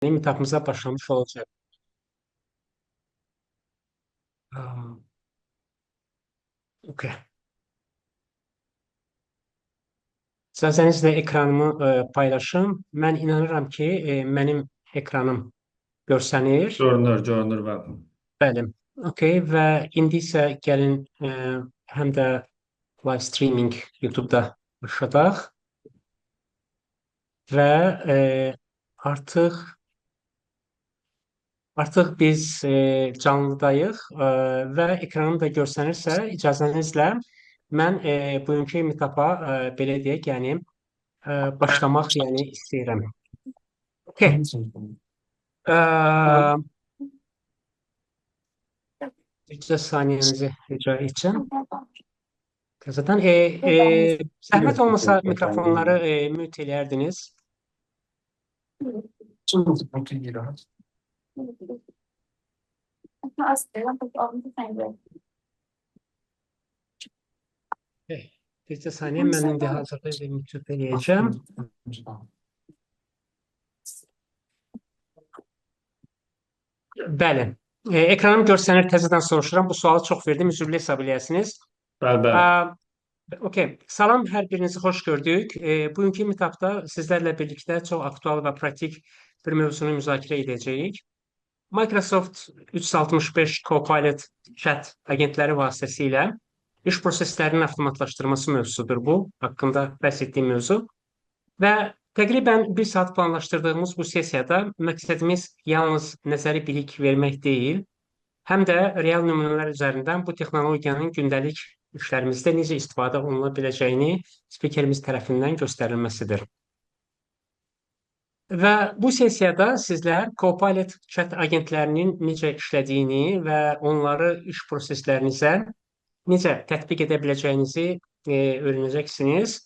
Meetup'ımıza başlamış olacak. Aa, okey. İsterseniz ekranımı paylaşım. Ben inanıram ki benim ekranım görsənir. Görünür və Bəli. Okey. Və indi isə gəlin həm də live streaming YouTube'da başladaq və e, artıq artıq biz canlıdayıq və ekranım da görsənirsə icazənizlə mən bugünkü meetupa belə deyək, yəni başlamaq yəni istəyirəm. Okay. Eee, bircə saniyənizi rica edəcəm. Zaten zəhmət olmasa mikrofonları mute eləyərdiniz. Okay. Bircə saniyə mən indi hazırda mute eləyəcəm. Bəli. Ekranım görsənir, təzədən soruşuram. Bu sualı çox verdim, üzrlü hesab eləyəsiniz. bəli. Okey. Salam, hər birinizi xoş gördük. Bugünkü meetupda sizlərlə birlikdə çox aktual və pratik bir mövzunu müzakirə edəcəyik. Microsoft 365 Copilot chat agentləri vasitəsilə iş proseslərinin avtomatlaşdırması mövzusudur bu. Haqqında bəhs etdiyim mövzu. Və təqribən 1 saat planlaşdırdığımız bu sessiyada məqsədimiz yalnız nəzəri bilik vermək deyil, həm də real nümunələr üzərindən bu texnologiyanın gündəlik işlərimizdə necə istifadə oluna biləcəyini spikerimiz tərəfindən göstərilməsidir. Və bu sessiyada sizlər Copilot chat agentlərinin necə işlədiyini və onları iş proseslərinizə necə tətbiq edə biləcəyinizi öyrənəcəksiniz.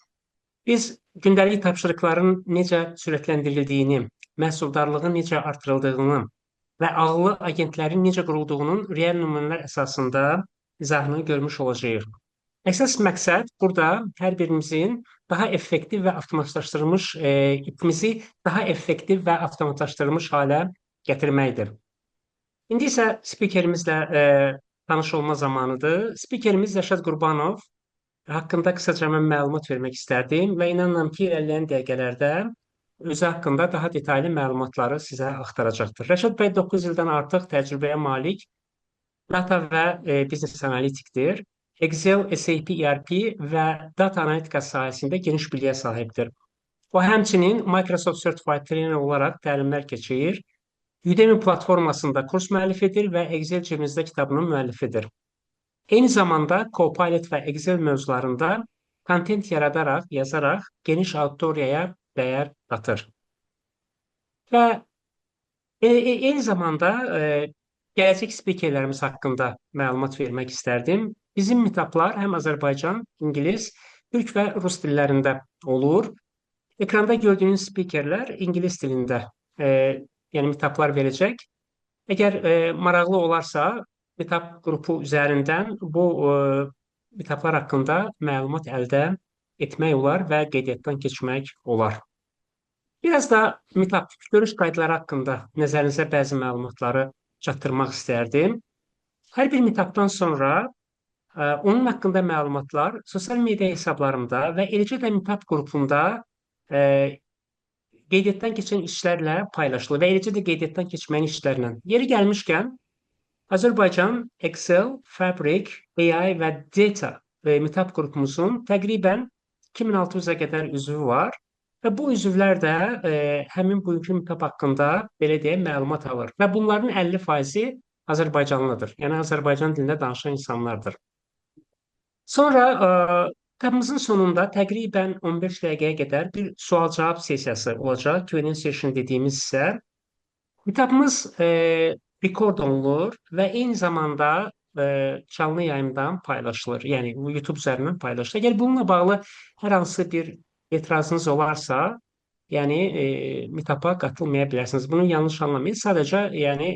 Biz gündəlik tapşırıqların necə sürətləndirildiyini, məhsuldarlığın necə artırıldığını və ağıllı agentlərin necə qurulduğunun real nümunələr əsasında izahını görmüş olacağıq. Əsas məqsəd burada hər birimizin daha effektiv və avtomatlaşdırılmış ipimizi daha effektiv və avtomatlaşdırılmış halə gətirməkdir. İndi isə spikerimizlə tanış olma zamanıdır. Spikerimiz Rəşad Qurbanov haqqında qısaca mən məlumat vermək istərdim və inanıram ki, irəliləyən dəqiqələrdə özü haqqında daha detallı məlumatları sizə axtaracaqdır. Rəşad bəy 9 ildən artıq təcrübəyə malik data və biznes analitikdir. Excel, SAP ERP və data analitika sahəsində geniş biliyə sahibdir. O həmçinin Microsoft Certified Trainer olaraq təlimlər keçirir. Udemy platformasında kurs müəllifidir və Excel cebinizdə kitabının müəllifidir. Eyni zamanda Copilot və Excel mövzularında kontent yaradaraq, yazaraq geniş auditoriyaya dəyər qatır. Və eyni zamanda gələcək spikerlərimiz haqqında məlumat vermək istərdim. Bizim meetuplar həm Azərbaycan, İngilis, Türk və Rus dillərində olur. Ekranda gördüyünüz spikerlər İngilis dilində yəni meetuplar verəcək. Əgər maraqlı olarsa, meetup qrupu üzərindən bu meetuplar haqqında məlumat əldə etmək olar və qeydiyyatdan keçmək olar. Biraz da meetup görüş qaydaları haqqında nəzərinizə bəzi məlumatları çatdırmaq istərdim. Hər bir meetupdan sonra onun haqqında məlumatlar sosial media hesablarımda və eləcə də meetup qrupunda qeydiyyatdan keçən işlərlə paylaşılır və eləcə də qeydiyyatdan keçməyən işlərlə. Yeri gəlmişkən, Azərbaycan Excel, Fabric, AI və Data meetup qrupumuzun təqribən 2600-ə qədər üzvü var. Və bu üzvlər də həmin bugünkü meetup haqqında belə deyək məlumat alır. Və bunların 50%-i Azərbaycanlıdır. Yəni Azərbaycan dilində danışan insanlardır. Sonra kitabımızın sonunda təqribən 15 dəqiqəyə qədər bir sual-cavab sessiyası olacaq. Q&A session dediyimiz isə kitabımız rekord olunur və eyni zamanda canlı yayımdan paylaşılır. Yəni YouTube üzərindən paylaşılır. Əgər bununla bağlı hər hansı bir etirazınız olarsa, yəni meetupa qatılmaya bilərsiniz. Bunu yanlış anlamayın. Sadəcə yəni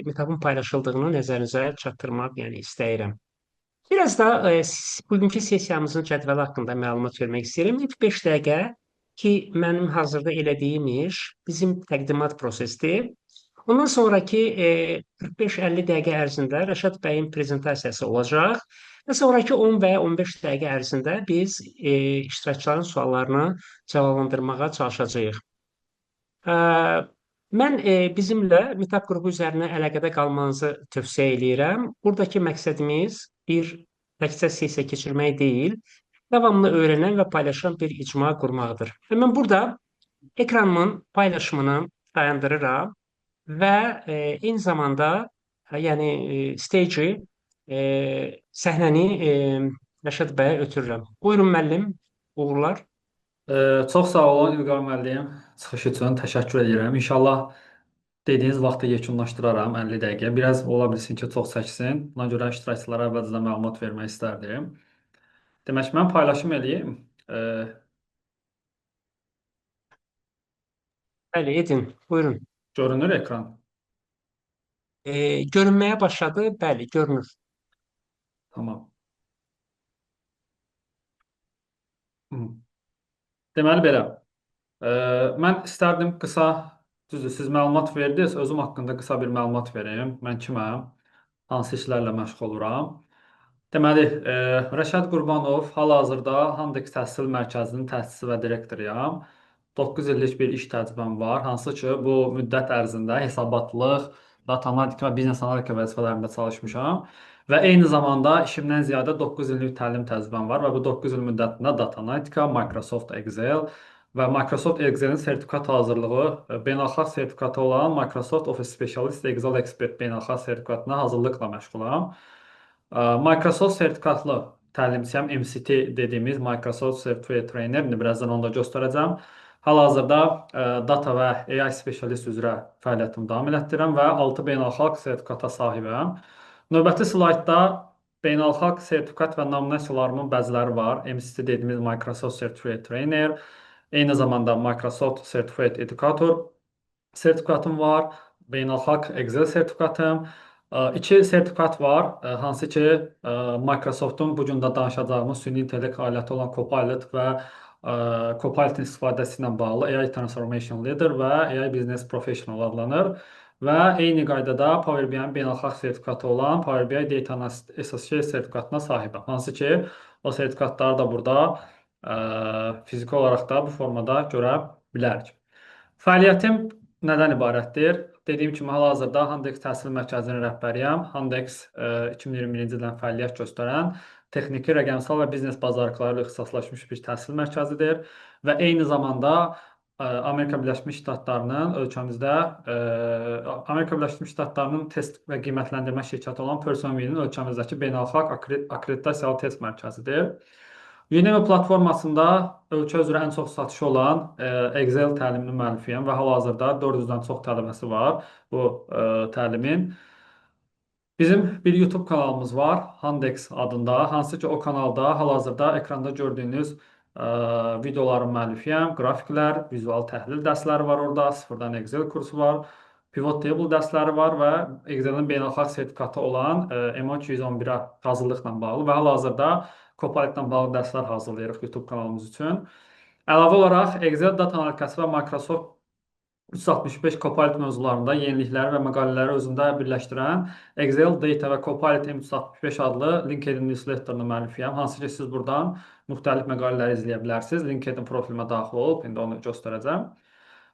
meetupun paylaşıldığını nəzərinizə çatdırmaq yəni istəyirəm. Biraz da bugünkü sessiyamızın cədvəli haqqında məlumat vermək istəyirəm. İlk 5 dəqiqə ki mənim hazırda elədiyim iş bizim təqdimat prosesidir. Ondan sonraki 45-50 dəqiqə ərzində Rəşad bəyin prezentasiyası olacaq və sonraki 10 və ya 15 dəqiqə ərzində biz iştirakçıların suallarını cavablandırmağa çalışacağıq. Ə, Mən bizimlə Meetup qrupu üzərinə əlaqədə qalmanızı tövsiyə eləyirəm. Buradakı məqsədimiz bir təkcə sessiya keçirmək deyil, davamlı öyrənən və paylaşan bir icma qurmaqdır. Və mən burada ekranımın paylaşımını dayandırıram və eyni zamanda yəni stage səhnəni Rəşad bəyə ötürürəm. Buyurun müəllim, uğurlar. Çox sağ olun İlqar müəllim. Çıxış üçün təşəkkür edirəm. İnşallah dediyiniz vaxtı yekunlaşdıraram 50 dəqiqə. Biraz ola bilsin ki, çox çəksin. Buna görə iştirakçılara əvvəlcədən məlumat vermək istərdim. Demək, mən paylaşım eləyim. E, Bəli, edin. Buyurun. Görünür ekran. Görünməyə başladı. Bəli, görünür. Tamam. Hı. Deməli belə. E, Mən istərdim qısa, düzdür, siz məlumat verdiniz. Özüm haqqında qısa bir məlumat verim. Mən kiməm? Hansı işlərlə məşğul oluram? Deməli, Rəşad Qurbanov hal-hazırda Handex Təhsil Mərkəzinin təsisçisi və direktoruyam. 9 illik bir iş təcrübəm var, hansı ki, bu müddət ərzində hesabatlıq, data analitika və biznes analitika vəzifələrində çalışmışam. Və eyni zamanda işimdən ziyadə 9 illik təlim təcrübəm var və bu 9 il müddətində data analitika, Microsoft Excel və Microsoft Excel'in sertifikat hazırlığı, beynəlxalq sertifikatı olan Microsoft Office Specialist Excel Expert beynəlxalq sertifikatına hazırlıqla məşğulam. Microsoft sertifikatlı təlimçiyəm, MCT dediyimiz Microsoft Certified Trainer. İndi birazdan onu da göstərəcəm. Hal-hazırda data və AI specialist üzrə fəaliyyətimi davam etdirirəm və 6 beynəlxalq sertifikata sahibəm. Növbəti slaydda beynəlxalq sertifikat və nominasiyalarımın bəziləri var. MCT dediyimiz Microsoft Certified Trainer, eyni zamanda Microsoft Certified Educator sertifikatım var, beynəlxalq Excel sertifikatım, iki sertifikat var, hansı ki Microsoftun bu gün də danışacağımız süni intellekt aləti olan Copilot və Copilot istifadəsi ilə bağlı AI Transformation Leader və AI Business Professional adlanır. Və eyni qaydada Power BI-nin beynəlxalq sertifikatı olan Power BI Data Analyst Associate sertifikatına sahibəm. Hansı ki, o sertifikatları da burada fiziki olaraq da bu formada görə bilərik. Fəaliyyətim nədən ibarətdir? Dediyim kimi, hal-hazırda Handex Təhsil Mərkəzinin rəhbəriyəm. Handex 2021-ci ildən fəaliyyət göstərən texniki, rəqəmsal və biznes bacarıqları ilə ixtisaslaşmış bir təhsil mərkəzidir və eyni zamanda Amerika Birləşmiş Ştatlarının ölkəmizdə Amerika Birləşmiş Ştatlarının test və qiymətləndirmə şirkəti olan Personville-nin ölkəmizdəki beynəlxalq akkreditasiyalı test mərkəzidir. Udemy platformasında ölkə üzrə ən çox satışı olan Excel təliminin müəllifiyəm və hal-hazırda 400-dən çox tələbəsi var bu təlimin. Bizim bir YouTube kanalımız var, Handex adında, hansı ki o kanalda hal-hazırda ekranda gördüyünüz videoların müəllifiyəm, qrafiklər, vizual təhlil dərsləri var orada, sıfırdan Excel kursu var, pivot table dərsləri var və Excel'in beynəlxalq sertifikatı olan M211-ə hazırlıqla bağlı və hal-hazırda Copilot-la bağlı dərslər hazırlayırıq YouTube kanalımız üçün. Əlavə olaraq Excel data analitikası və Microsoft 365 Copilot mövzularında yenilikləri və məqalələri özündə birləşdirən Excel Data və Copilot M365 adlı LinkedIn newsletterinin müəllifiyəm. Hansı ki, siz buradan müxtəlif məqalələri izləyə bilərsiniz. LinkedIn profilimə daxil olub, indi onu göstərəcəm.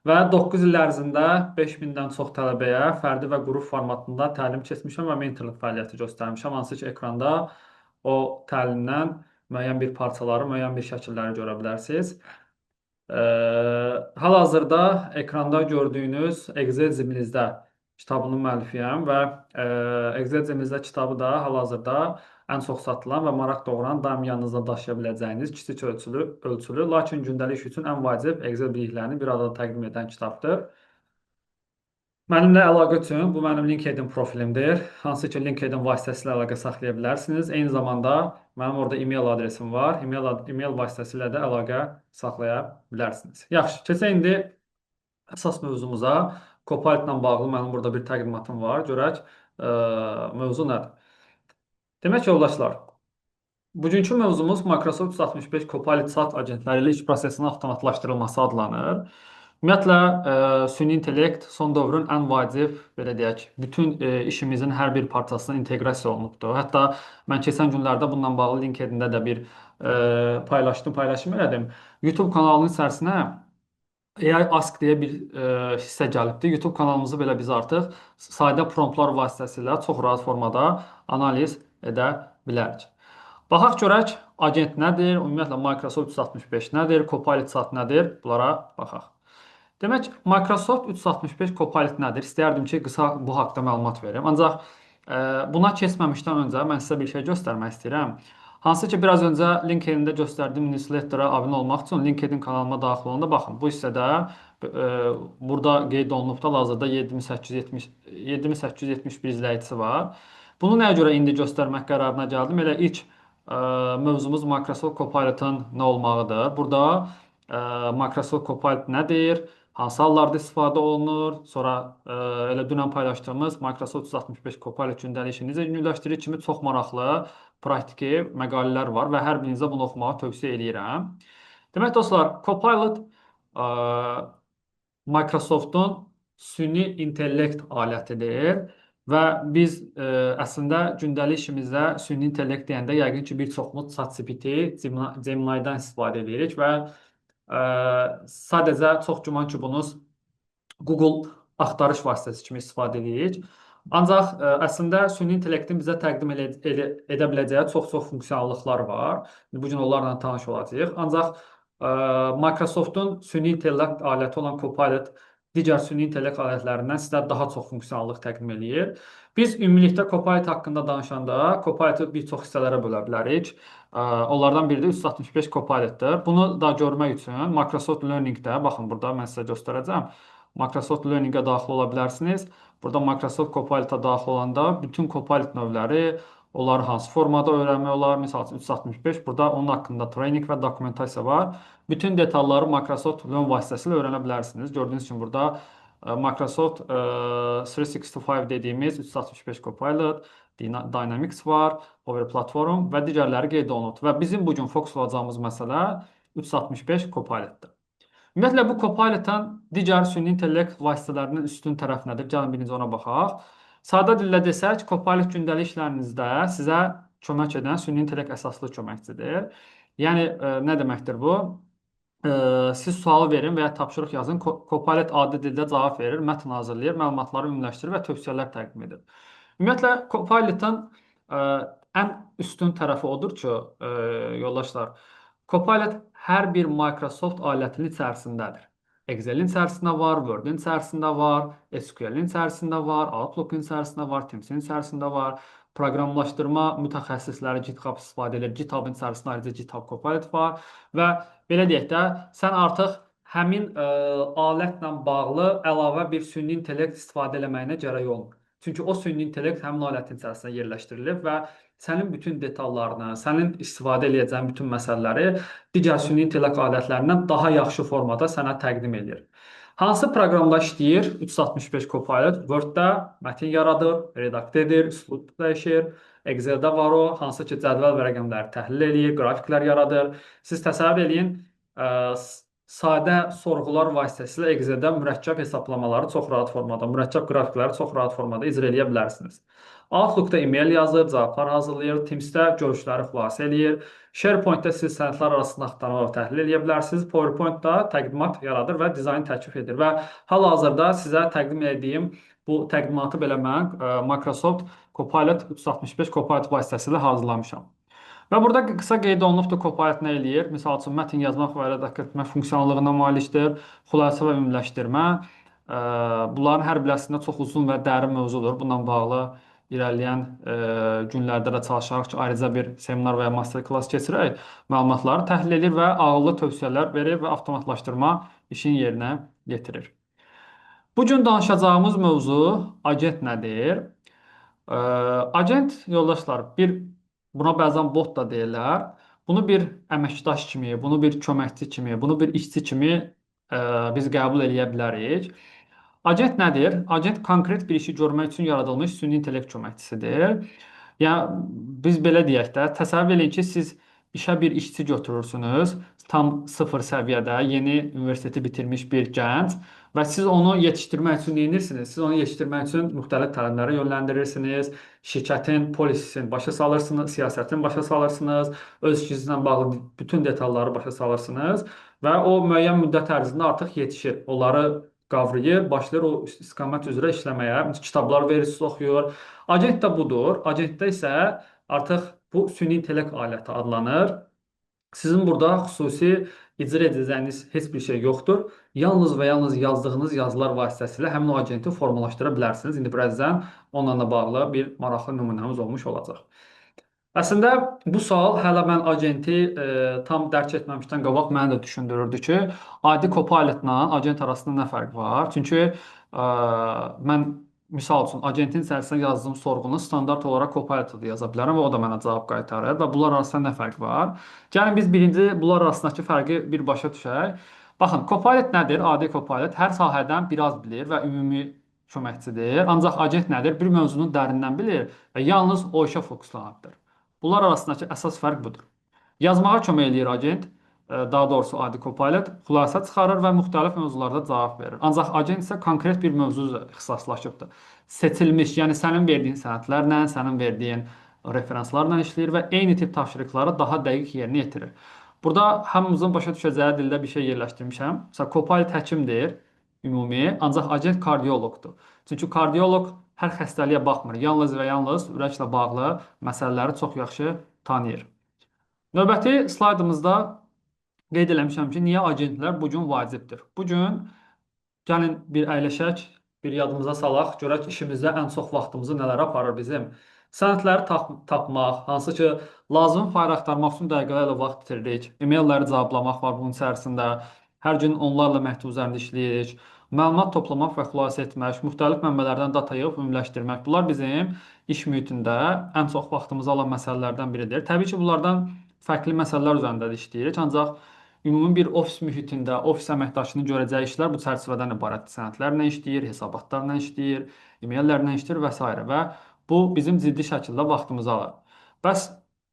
Və 9 il ərzində 5000-dən çox tələbəyə fərdi və qrup formatında təlim keçmişəm və mentorluq fəaliyyəti göstərmişəm. Hansı ki, ekranda o təlimdən müəyyən bir parçaları, müəyyən bir şəkilləri görə bilərsiniz. Hal-hazırda ekranda gördüyünüz Excel Zimlizdə kitabının müəllifiyəm və Excel Zimlizdə kitabı da hal-hazırda ən çox satılan və maraq doğuran, daim yanınızda daşıya biləcəyiniz kiçik ölçülü, lakin gündəlik iş üçün ən vacib Excel biliklərini bir arada təqdim edən kitabdır. Mənimlə əlaqə üçün bu mənim LinkedIn profilimdir. Hansı ki, LinkedIn vasitəsilə əlaqə saxlaya bilərsiniz. Eyni zamanda mənim orada e-mail adresim var. E-mail vasitəsilə də əlaqə saxlaya bilərsiniz. Yaxşı, keçək indi əsas mövzumuza. Copilot-la bağlı mənim burada bir təqdimatım var. Görək mövzu nədir? Demək ki, yoldaşlar, Bugünkü mövzumuz Microsoft 365 Copilot chat agentləri ilə iş prosesinin avtomatlaşdırılması adlanır. Ümumiyyətlə, süni intellekt son dövrün ən vacib, belə deyək, bütün işimizin hər bir parçasına inteqrasiya olunubdur. Hətta mən keçən günlərdə bununla bağlı LinkedIn-də də bir paylaşım elədim. YouTube kanalının içərisinə AI Ask deyə bir hissə gəlibdi. YouTube kanalımızı belə biz artıq sadə promptlar vasitəsilə çox rahat formada analiz edə bilərik. Baxaq görək agent nədir, ümumiyyətlə Microsoft 365 nədir, Copilot Chat nədir? Bunlara baxaq. Demək, Microsoft 365 Copilot nədir? İstəyərdim ki, qısa bu haqqda məlumat verim. Ancaq buna keçməmişdən öncə mən sizə bir şey göstərmək istəyirəm. Hansı ki, biraz öncə LinkedIn-də göstərdiyim newsletter'a abunə olmaq üçün LinkedIn kanalıma daxil olanda baxın, bu hissədə burada qeyd olunubda hazırda 7871 izləyicisi var. Bunu nəyə görə indi göstərmək qərarına gəldim? Elə ilk mövzumuz Microsoft Copilot-ın nə olmağıdır. Burada Microsoft Copilot nədir? Hansı hallarda istifadə olunur? Sonra elə dünən paylaşdığımız Microsoft 365 Copilot gündəlik işini necə yüngülləşdirir kimi çox maraqlı praktiki məqalələr var və hər birinizə bunu oxumağı tövsiyə edirəm. Demək dostlar, Copilot ə, Microsoftun süni intellekt alətidir və biz əslində gündəlik işimizdə süni intellekt deyəndə yəqin ki, bir çoxumuz ChatGPT, Gemini-dan istifadə edirik və sadəcə çox güman ki, bunu Google axtarış vasitəsi kimi istifadə edirik. Ancaq əslində süni intellektin bizə təqdim edə biləcəyi çox-çox funksiyalallıqlar var. Bu gün onlarla tanış olacağıq. Ancaq Microsoftun süni intellekt aləti olan Copilot digər süni intellekt alətlərindən sizə daha çox funksiyonallıq təqdim eləyir. Biz ümumilikdə Copilot haqqında danışanda Copilotu bir çox hissələrə bölə bilərik. Onlardan biri də 365 Copilotdur. Bunu da görmək üçün Microsoft Learning-də, baxın burada mən sizə göstərəcəm. Microsoft Learning-ə daxil ola bilərsiniz. Burada Microsoft Copilot-a daxil olanda bütün Copilot növləri, onları hansı formada öyrənmək olar, misal üçün 365, burada onun haqqında treyning və dokumentasiya var. Bütün detalları Microsoft Learn vasitəsilə öyrənə bilərsiniz. Gördüyünüz kimi burada Microsoft 365 dediyimiz 365 Copilot, Dynamics var, Power Platform və digərləri qeyd olunur. Və bizim bugün fokus olacağımız məsələ 365 Copilotdur. Ümumiyyətlə, bu Copilot'ın digər süni intellekt vasitələrinin üstün tərəf nədir? Gəlin birinci ona baxaq. Sadə dillə desək, Copilot gündəlik işlərinizdə sizə kömək edən süni intellekt əsaslı köməkçidir. Yəni, nə deməkdir bu? Siz sual verin və ya tapşırıq yazın. Copilot adi dildə cavab verir, mətn hazırlayır, məlumatları ümumiləşdirir və tövsiyələr təqdim edir. Ümumiyyətlə, Copilot'ın ən üstün tərəfi odur ki, yoldaşlar, Copilot hər bir Microsoft alətinin içərisindədir. Excel-in içərisində var, Word-in içərisində var, SQL-in içərisində var, Outlook-in içərisində var, Teams-in içərisində var. Proqramlaşdırma mütəxəssisləri GitHub istifadə edir. GitHub-in içərisində ayrıca GitHub Copilot var və belə deyək də, sən artıq həmin alətlə bağlı əlavə bir süni intellekt istifadə eləməyinə gərək olmur. Çünki o süni intellekt həmin alətin içərisində yerləşdirilib və sənin bütün detallarını, sənin istifadə edəcəyin bütün məsələləri digər süni intellekt alətlərindən daha yaxşı formada sənə təqdim edir. Hansı proqramda işləyir? 365 Copilot Word-də mətin yaradır, redaktə edir, üslub dəyişir. Excel-də var o, hansı ki, cədvəl və rəqəmləri təhlil edir, qrafiklər yaradır. Siz təsəvvür edin, sadə sorğular vasitəsilə Excel-də mürəkkəb hesablamaları çox rahat formada, mürəkkəb qrafikləri çox rahat formada icra edə bilərsiniz. Outlook-da e-mail yazır, cavablar hazırlayır, Teams-də görüşləri xülasə eləyir. SharePoint-da siz sənədlər arasında axtarma və təhlil edə bilərsiniz. PowerPoint-da təqdimat yaradır və dizayn təklif edir və hal-hazırda sizə təqdim etdiyim bu təqdimatı belə mən Microsoft Copilot 365 Copilot vasitəsilə hazırlamışam. Və burada qısa qeyd olunubdur Copilot nə eləyir? Misal üçün, mətn yazmaq və redaktə etmə funksiyonallığına malikdir, xülasə və ümumiləşdirmə. Bunların hər birəsində çox uzun və dərin mövzudur. Bununla bağlı irəliləyən günlərdə də çalışaraq ki, ayrıca bir seminar və ya master class keçirək, məlumatları təhlil edir və ağıllı tövsiyələr verir və avtomatlaşdırma işin yerinə yetirir. Bugün danışacağımız mövzu agent nədir? Agent, yoldaşlar, buna bəzən bot da deyirlər. Bunu bir əməkdaş kimi, bunu bir köməkçi kimi, bunu bir işçi kimi biz qəbul edə bilərik. Agent nədir? Agent konkret bir işi görmək üçün yaradılmış süni intellekt köməkçisidir. Ya biz belə deyək də, təsəvvür eləyin ki, siz işə bir işçi götürürsünüz, tam sıfır səviyyədə, yeni universiteti bitirmiş bir gənc və siz onu yetişdirmək üçün nə edirsiniz? Siz onu yetişdirmək üçün müxtəlif tələblərə yönləndirirsiniz, şirkətin polisini başa salırsınız, siyasətini başa salırsınız, öz işinizlə bağlı bütün detalları başa salırsınız və o müəyyən müddət ərzində artıq yetişir. Onları qavrayır, başlayır o istiqamət üzrə işləməyə. Kitablar verirsiniz, oxuyur. Agent də budur. Agentdə isə artıq bu süni intellekt aləti adlanır. Sizin burada xüsusi icra edəcəyiniz heç bir şey yoxdur. Yalnız və yalnız yazdığınız yazılar vasitəsilə həmin o agenti formalaşdıra bilərsiniz. İndi birazdan onunla da bağlı bir maraqlı nümunəmiz olmuş olacaq. Əslində bu sual hələ mən agenti tam dərk etməmişdən qabaq məni də düşündürürdü ki, adi Copilot-la agent arasında nə fərq var? Çünki mən misal üçün agentin içərisində yazdığım sorğunu standart olaraq Copilot-da da yaza bilərəm və o da mənə cavab qaytarır və bunlar arasında nə fərq var? Gəlin biz birinci bunlar arasındakı fərqi birbaşa düşək. Baxın, Copilot nədir? Adi Copilot hər sahədən biraz bilir və ümumi köməkçidir. Ancaq agent nədir? Bir mövzunu dərindən bilir və yalnız o işə fokuslanıbdır. Bunlar arasındakı əsas fərq budur. Yazmağa kömək eləyir agent, daha doğrusu adi Copilot, xülasə çıxarır və müxtəlif mövzularda cavab verir. Ancaq agent isə konkret bir mövzu üzrə ixtisaslaşıbdır. Seçilmiş, yəni sənin verdiyin sənədlərlə, sənin verdiyin referanslarla işləyir və eyni tip tapşırıqları daha dəqiq yerinə yetirir. Burada hamımızın başa düşəcəyi dildə bir şey yerləşdirmişəm. Məsələn, Copilot həkimdir, ümumi, ancaq agent kardioloqdur. Çünki kardioloq hər xəstəliyə baxmır. Yalnız və yalnız ürəklə bağlı məsələləri çox yaxşı tanıyır. Növbəti slaydımızda qeyd eləmişəm ki, niyə agentlər bu gün vacibdir? Bu gün gəlin bir əyləşək, bir yadımıza salaq, görək işimizdə ən çox vaxtımızı nələrə aparır bizim. Sənədləri tapmaq, hansı ki, lazım fayl axtarmaq üçün dəqiqələrlə vaxt itiririk. E-mailləri cavablamaq var bunun içərisində. Hər gün onlarla məktub üzərində işləyirik. Məlumat toplamaq və xülasə etmək, müxtəlif mənbələrdən data yığıb ümumiləşdirmək. Bunlar bizim iş mühitində ən çox vaxtımızı alan məsələlərdən biridir. Təbii ki, bunlardan fərqli məsələlər üzərində də işləyirik, ancaq ümumi bir ofis mühitində ofis əməkdaşının görəcəyi işlər bu çərçivədən ibarətdir. Sənədlərlə işləyir, hesabatlarla işləyir, e-maillərlə işləyir və s. və bu bizim ciddi şəkildə vaxtımızı alır. Bəs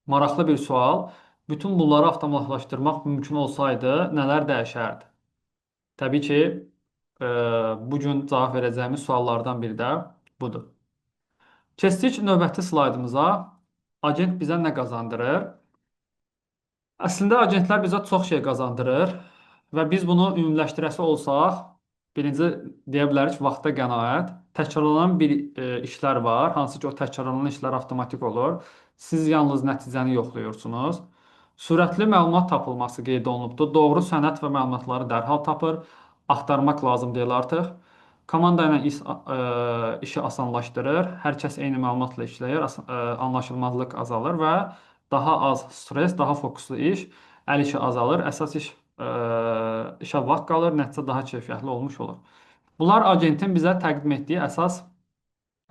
maraqlı bir sual, bütün bunları avtomatlaşdırmaq mümkün olsaydı nələr dəyişərdi? Təbii ki, bu gün cavab verəcəyimiz suallardan biri də budur. Keçdik növbəti slaydımıza. Agent bizə nə qazandırır? Əslində agentlər bizə çox şey qazandırır və biz bunu ümumiləşdirəsi olsaq, birinci deyə bilərik ki, vaxta qənaət. Təkrarlanan bir işlər var, hansı ki o təkrarlanan işlər avtomatik olur. Siz yalnız nəticəni yoxlayırsınız. Sürətli məlumat tapılması qeyd olunubdur. Doğru sənəd və məlumatları dərhal tapır. Axtarmaq lazım deyil artıq. Komanda ilə işi asanlaşdırır. Hər kəs eyni məlumatla işləyir, anlaşılmazlıq azalır və daha az stress, daha fokuslu iş, əl işi azalır, əsas iş işə vaxt qalır, nəticə daha keyfiyyətli olmuş olur. Bunlar agentin bizə təqdim etdiyi əsas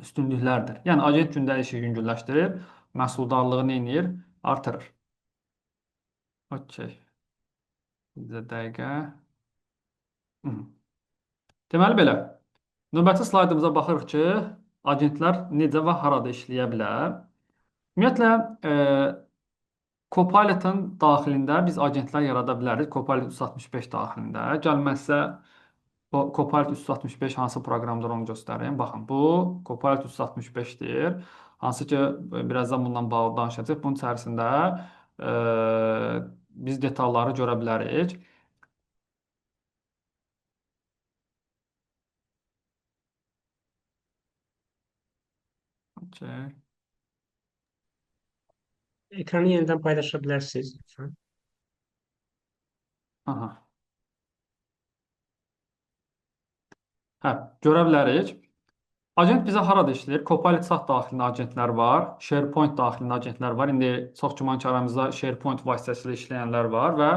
üstünlüklərdir. Yəni agent gündəlik işi yüngülləşdirir, məhsuldarlığını eləyir, artırır. Okey. Bir dəqiqə. Deməli belə. Növbəti slaydımıza baxırıq ki, agentlər necə və harada işləyə bilər. Ümumiyyətlə, Copilot-ın daxilində biz agentlər yarada bilərik. Copilot 365 daxilində. Gəlməzsə o Copilot 365 hansı proqramdır onu göstərim. Baxın, bu Copilot 365-dir. Hansı ki, birazdan bundan bağlı danışacağıq. Bunun içərisində biz detalları görə bilərik. Okay. Ekranı yenidən paylaşa bilərsiniz lütfən. Aha. Hə, görə bilərik. Agent bizə harada işləyir? Copilot sat daxilində agentlər var, SharePoint daxilində agentlər var. İndi çox güman ki, aramızda SharePoint vasitəsilə işləyənlər var və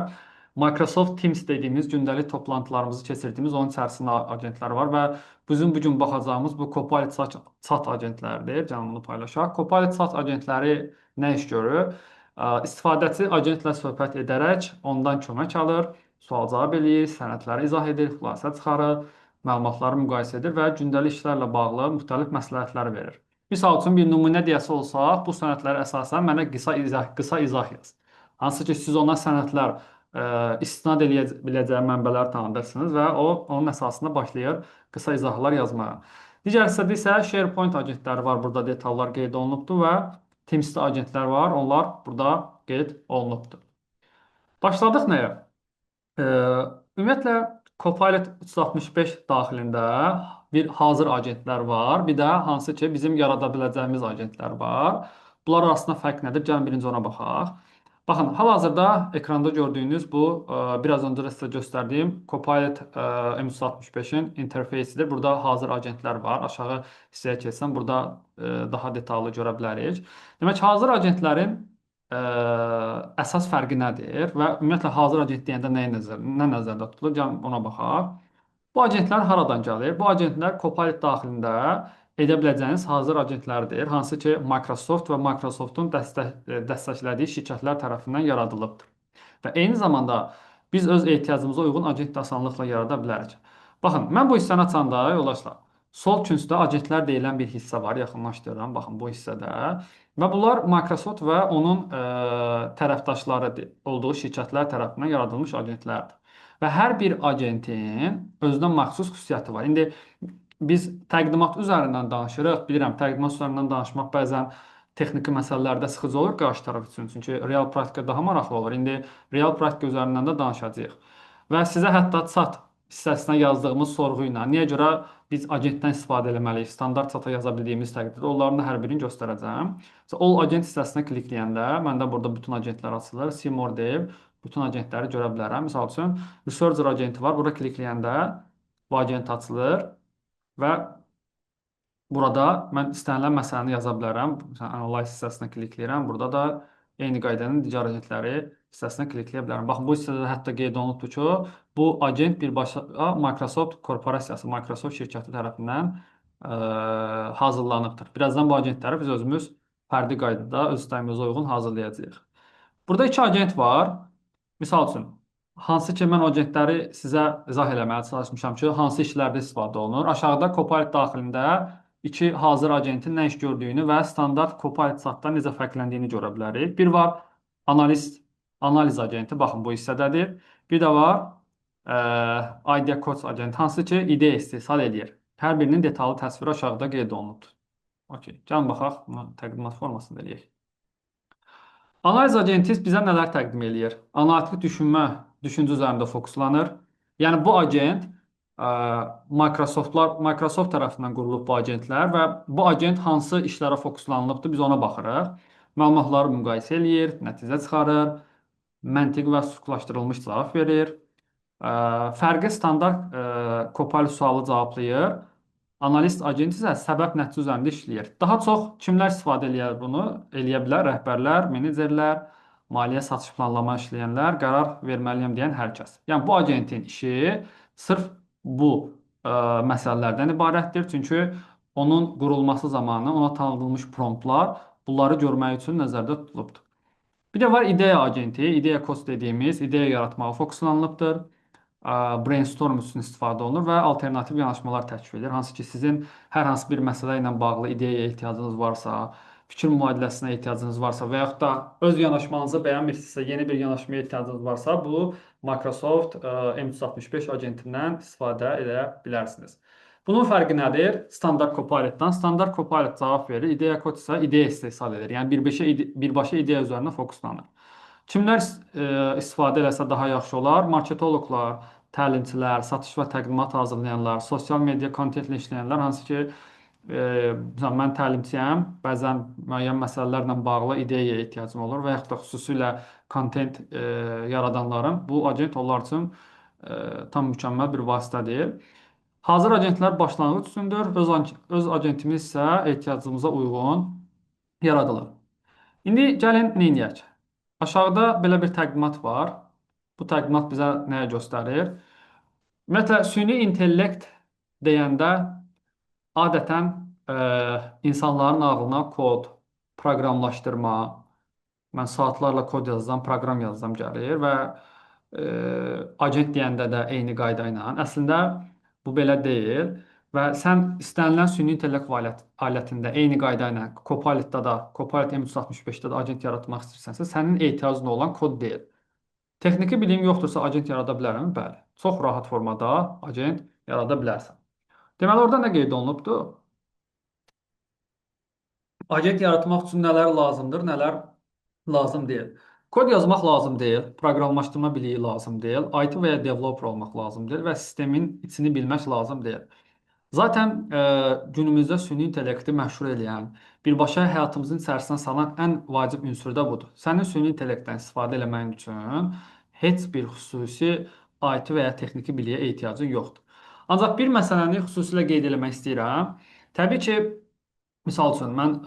Microsoft Teams dediyimiz gündəlik toplantılarımızı keçirdiyimiz onun içərisində agentlər var və bizim bu gün baxacağımız bu Copilot chat agentləridir. Gəlin bunu paylaşaq. Copilot chat agentləri nə iş görür? İstifadəçi agentlə söhbət edərək ondan kömək alır, sual-cavab eləyir, sənədləri izah edir, xülasə çıxarır, məlumatları müqayisə edir və gündəlik işlərlə bağlı müxtəlif məsləhətlər verir. Misal üçün bir nümunə deyəsi olsaq, bu sənədlərə əsasən mənə qısa izah yaz. Hansı ki, siz ona sənədlər istinad eləyə biləcəyi mənbələri tanıdırsınız və onun əsasında başlayır qısa izahlar yazmağa. Digər hissədə isə SharePoint agentləri var, burada detallar qeyd olunubdur və Teamsdə agentlər var, onlar burada qeyd olunubdur. Başladıq nəyə? Ee, Ümumiyyətlə Copilot 365 daxilində bir hazır agentlər var, bir də hansı ki bizim yarada biləcəyimiz agentlər var. Bunlar arasında fərq nədir? Gəlin birinci ona baxaq. Baxın, hal-hazırda ekranda gördüyünüz bu biraz öncə də sizə göstərdiyim Copilot M365-in interfeysidir. Burada hazır agentlər var. Aşağı hissəyə keçsəm burada daha detallı görə bilərik. Demək, hazır agentlərin ə, əsas fərqi nədir və ümumiyyətlə hazır agent deyəndə nə nəzərdə tutulur? Gəlin ona baxaq. Bu agentlər haradan gəlir? Bu agentlər Copilot daxilində edə biləcəyiniz hazır agentlərdir, hansı ki Microsoft və Microsoftun dəstəklədiyi şirkətlər tərəfindən yaradılıbdır. Və eyni zamanda biz öz ehtiyacımıza uyğun agent də asanlıqla yarada bilərik. Baxın, mən bu hissəni açanda yoldaşlar, sol küncdə agentlər deyilən bir hissə var, yaxınlaşdırıram. Baxın bu hissədə və bunlar Microsoft və onun tərəfdaşları olduğu şirkətlər tərəfindən yaradılmış agentlərdir. Və hər bir agentin özünə məxsus xüsusiyyəti var. İndi biz təqdimat üzərindən danışırıq. Bilirəm, təqdimat üzərindən danışmaq bəzən texniki məsələlərdə sıxıcı olur qarşı tərəf üçün. Çünki real praktika daha maraqlı olur. İndi real praktika üzərindən də danışacağıq. Və sizə hətta chat hissəsinə yazdığımız sorğu ilə niyə görə biz agentdən istifadə etməliyik, standart chata yaza bildiyimiz təqdirdə onların da hər birini göstərəcəm. All agent hissəsinə klikləyəndə məndə burada bütün agentlər açılır. See more dev bütün agentləri görə bilərəm. Məsəl üçün Researcher agenti var. Bura klikləyəndə bu agent açılır və burada mən istənilən məsələni yaza bilərəm. Məsələn, Analyze hissəsinə klikləyirəm. Burada da eyni qaydanın digər agentləri hissəsinə klikləyə bilərəm. Baxın, bu hissədə hətta qeyd olunubdur ki, bu agent birbaşa Microsoft korporasiyası, Microsoft şirkəti tərəfindən hazırlanıbdır. Birazdan bu agentləri biz özümüz fərdi qaydada öz istəyimizə uyğun hazırlayacağıq. Burada iki agent var. Misal üçün, hansı ki mən agentləri sizə izah eləməyə çalışmışam ki, hansı işlərdə istifadə olunur. Aşağıda Copilot daxilində iki hazır agentin nə iş gördüyünü və standart Copilot chatdan necə fərqləndiyini görə bilərik. Bir var analiz agenti, baxın bu hissədədir. Bir də var Idea Coach agenti, hansı ki ideya istehsal edir. Hər birinin detallı təsviri aşağıda qeyd olunubdur. Okey, gəlin baxaq, bunu təqdimat formasında eləyək. Analiz agenti bizə nələr təqdim eləyir? Analitik düşüncə üzərində fokuslanır. Yəni bu agent Microsoft tərəfindən qurulub bu agentlər və bu agent hansı işlərə fokuslanılıbdır, biz ona baxırıq. Məlumatları müqayisə eləyir, nəticə çıxarır, məntiq və strukturlaşdırılmış cavab verir. Fərqi standart Copilot sualı cavablayır. Analist agent isə səbəb-nəticə üzərində işləyir. Daha çox kimlər istifadə eləyər bunu? Eləyə bilər rəhbərlər, menecerlər, maliyyə satış planlama işləyənlər, qərar verməliyəm deyən hər kəs. Yəni bu agentin işi sırf bu məsələlərdən ibarətdir. Çünki onun qurulması zamanı ona tanıdılmış promptlar bunları görmək üçün nəzərdə tutulubdur. Bir də var ideya agenti, ideya coach dediyimiz ideya yaratmağa fokuslanılıbdır. Brainstorm üçün istifadə olunur və alternativ yanaşmalar təklif edir. Hansı ki, sizin hər hansı bir məsələ ilə bağlı ideyaya ehtiyacınız varsa, fikir mübadiləsinə ehtiyacınız varsa və yaxud da öz yanaşmanızı bəyənmirsinizsə, yeni bir yanaşmaya ehtiyacınız varsa, bu Microsoft M365 agentindən istifadə edə bilərsiniz. Bunun fərqi nədir? Standart Copilotdan. Standart Copilot cavab verir, ideya kod isə ideya istehsal edir. Yəni birbaşa ideya üzərində fokuslanır. Kimlər istifadə eləsə daha yaxşı olar? Marketoloqlar, təlimçilər, satış və təqdimat hazırlayanlar, sosial media kontentlə işləyənlər, hansı ki, mən təlimçiyəm, bəzən müəyyən məsələlərlə bağlı ideyaya ehtiyacım olur və yaxud da xüsusilə kontent yaradanların bu agent onlar üçün tam mükəmməl bir vasitədir. Hazır agentlər başlanğıc üçündür, öz agentimiz isə ehtiyacımıza uyğun yaradılır. İndi gəlin neyniyək? Aşağıda belə bir təqdimat var. Bu təqdimat bizə nəyə göstərir? Ümumiyyətlə, süni intellekt deyəndə adətən insanların ağlına kod, proqramlaşdırma, mən saatlarla kod yazsam, proqram yazsam gəlir və agent deyəndə də eyni qayda ilə. Əslində bu belə deyil. və sən istənilən süni intellekt alətində eyni qayda ilə Copilot-da da, Copilot M365-də də agent yaratmaq istəyirsənsə, sənin ehtiyacın olan kod deyil. Texniki biliyim yoxdursa agent yarada bilərəm? Bəli. Çox rahat formada agent yarada bilərsən. Deməli, orada nə qeyd olunubdur? Agent yaratmaq üçün nələr lazımdır, nələr lazım deyil. Kod yazmaq lazım deyil, proqramlaşdırma biliyi lazım deyil, IT və ya developer olmaq lazım deyil və sistemin içini bilmək lazım deyil. Zaten günümüzdə süni intellekti məşhur eləyən, birbaşa həyatımızın içərisinə salan ən vacib ünsur da budur. Sənin süni intellektdən istifadə etməyin üçün heç bir xüsusi IT və ya texniki biliyə ehtiyacın yoxdur. Ancaq bir məsələni xüsusilə qeyd etmək istəyirəm. Təbii ki, misal üçün mən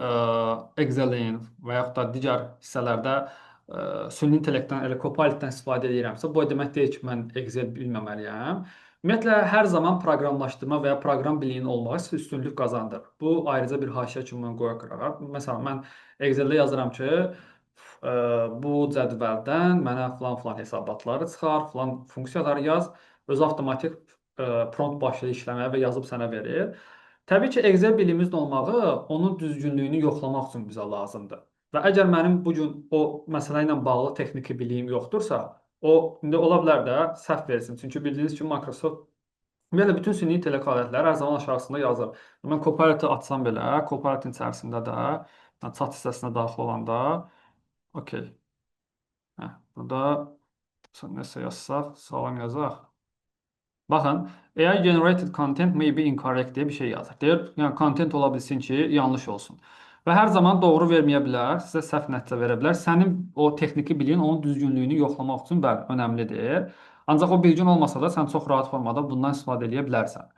Excel-in və yaxud da digər hissələrdə süni intellektdən, elə Copilot-dan istifadə edirəmsə, bu o demək deyil ki, mən Excel bilməməliyəm. Ümumiyyətlə, hər zaman proqramlaşdırma və ya proqram biliyinin olmağı sizə üstünlük qazandır. Bu, ayrıca bir haşiyə kimi mən qoya qırağa. Məsələn, mən Excel-də yazıram ki, bu cədvəldən mənə filan-filan hesabatları çıxar, filan funksiyaları yaz, özü avtomatik prompt başlayır işləməyə və yazıb sənə verir. Təbii ki, Excel bilimimizin olmağı onun düzgünlüyünü yoxlamaq üçün bizə lazımdır. Və əgər mənim bu gün o məsələ ilə bağlı texniki biliyim yoxdursa, o indi ola bilər də səhv versin. Çünki bildiyiniz kimi Microsoft ümumiyyətlə bütün süni intellekt alətləri hər zaman aşağısında yazır. Mən Copilot-ı açsam belə, Copilot-ın içərisində də chat hissəsinə daxil olanda, okey. Burada nəsə yazsaq, salam yazaq. Baxın, AI generated content may be incorrect deyə bir şey yazır. Deyir, yəni content ola bilsin ki, yanlış olsun. Və hər zaman doğru verməyə bilər, sizə səhv nəticə verə bilər. Sənin o texniki biliyin onun düzgünlüyünü yoxlamaq üçün bəli, önəmlidir. Ancaq o bilgin olmasa da sən çox rahat formada bundan istifadə edə bilərsən.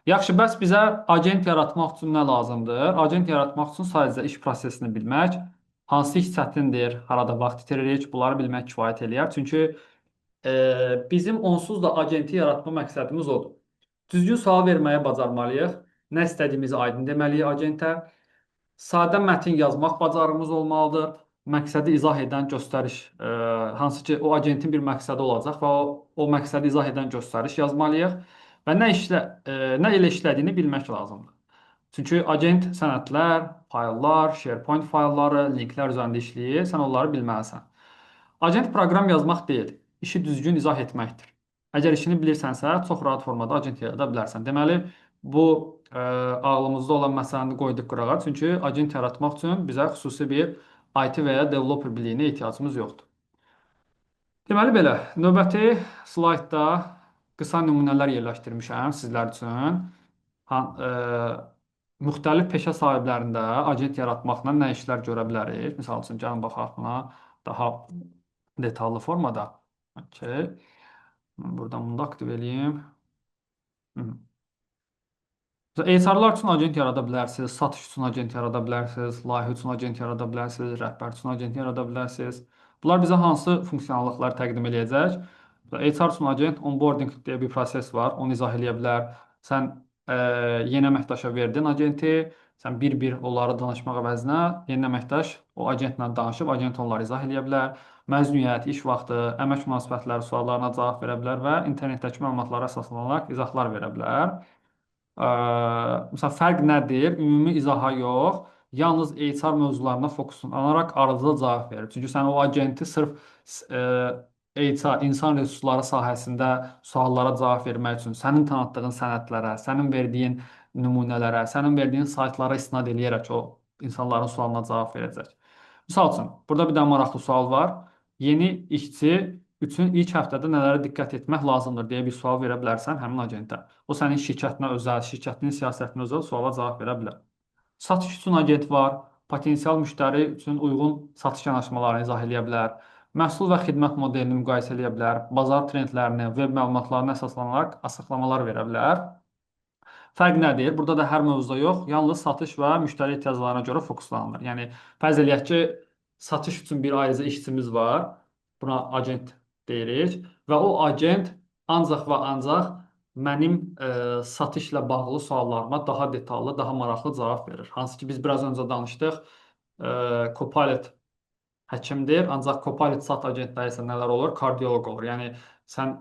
Yaxşı, bəs bizə agent yaratmaq üçün nə lazımdır? Agent yaratmaq üçün sadəcə iş prosesini bilmək, hansı iş çətindir, harada vaxt itiririk, bunları bilmək kifayət eləyər. Çünki bizim onsuz da agenti yaratma məqsədimiz odur. Düzgün sual verməyə bacarmalıyıq. Nə istədiyimizi aydın deməliyik agentə. Sadə mətin yazmaq bacarığımız olmalıdır. Məqsədi izah edən göstəriş, hansı ki, o agentin bir məqsədi olacaq və o məqsədi izah edən göstəriş yazmalıyıq və nə ilə işlədiyini bilmək lazımdır. Çünki agent sənədlər, fayllar, SharePoint faylları, linklər üzərində işləyir, sən onları bilməlisən. Agent proqram yazmaq deyil, işi düzgün izah etməkdir. Əgər işini bilirsənsə, çox rahat formada agent yarada bilərsən. Deməli, bu ağlımızda olan məsələni qoyduq qırağa, çünki agent yaratmaq üçün bizə xüsusi bir IT və ya developer biliyinə ehtiyacımız yoxdur. Deməli belə, növbəti slaydda qısa nümunələr yerləşdirmişəm sizlər üçün. Müxtəlif peşə sahiblərində agent yaratmaqla nə işlər görə bilərik? Misal üçün, gəlin baxaq buna daha detallı formada. Okay. Buradan bunu da aktiv edeyim. HR-lar üçün agent yarada bilərsiniz, satış üçün agent yarada bilərsiniz, layihə üçün agent yarada bilərsiniz, rəhbər üçün agent yarada bilərsiniz. Bunlar bizə hansı funksiyonallıqları təqdim edəcək? HR üçün agent onboarding deyə bir proses var, onu izah edə bilər. Sən yeni əməkdaşa verdin agenti, sən bir-bir onları danışmaq əvəzinə yeni əməkdaş o agentlə danışıb, agent onları izah edə bilər. Məzuniyyət, iş vaxtı, əmək münasibətləri suallarına cavab verə bilər və internetdəki məlumatlara əsaslanaraq izahlar verə bilər. Məsələn, fərq nədir? Ümumi izaha yox, yalnız HR mövzularına fokuslanaraq ardıcıl cavab verir. Çünki sən o agenti sırf HR, insan resursları sahəsində suallara cavab vermək üçün sənin tanıtdığın sənədlərə, sənin verdiyin nümunələrə, sənin verdiyin saytlara istinad edərək o insanların sualına cavab verəcək. Misal üçün, burada bir dənə maraqlı sual var. Yeni işçi üçün ilk həftədə nələrə diqqət etmək lazımdır deyə bir sual verə bilərsən həmin agentə. O sənin şirkətinə özəl, şirkətinin siyasətinə özəl suala cavab verə bilər. Satış üçün agent var, potensial müştəri üçün uyğun satış yanaşmalarını izah edə bilər, məhsul və xidmət modelini müqayisə edə bilər, bazar trendlərini, veb məlumatlarına əsaslanaraq açıqlamalar verə bilər. Fərq nədir? Burada da hər mövzuda yox, yalnız satış və müştəri ehtiyaclarına görə fokuslanılır. Yəni, fərz eləyək ki, satış üçün bir ayrıca işçimiz var, buna agent deyirik və o agent ancaq və ancaq mənim satışla bağlı suallarıma daha detallı, daha maraqlı cavab verir. Hansı ki, biz biraz öncə danışdıq, Copilot həkimdir, ancaq Copilot sat agentləri isə nələr olur? Kardioloq olur. Yəni, sən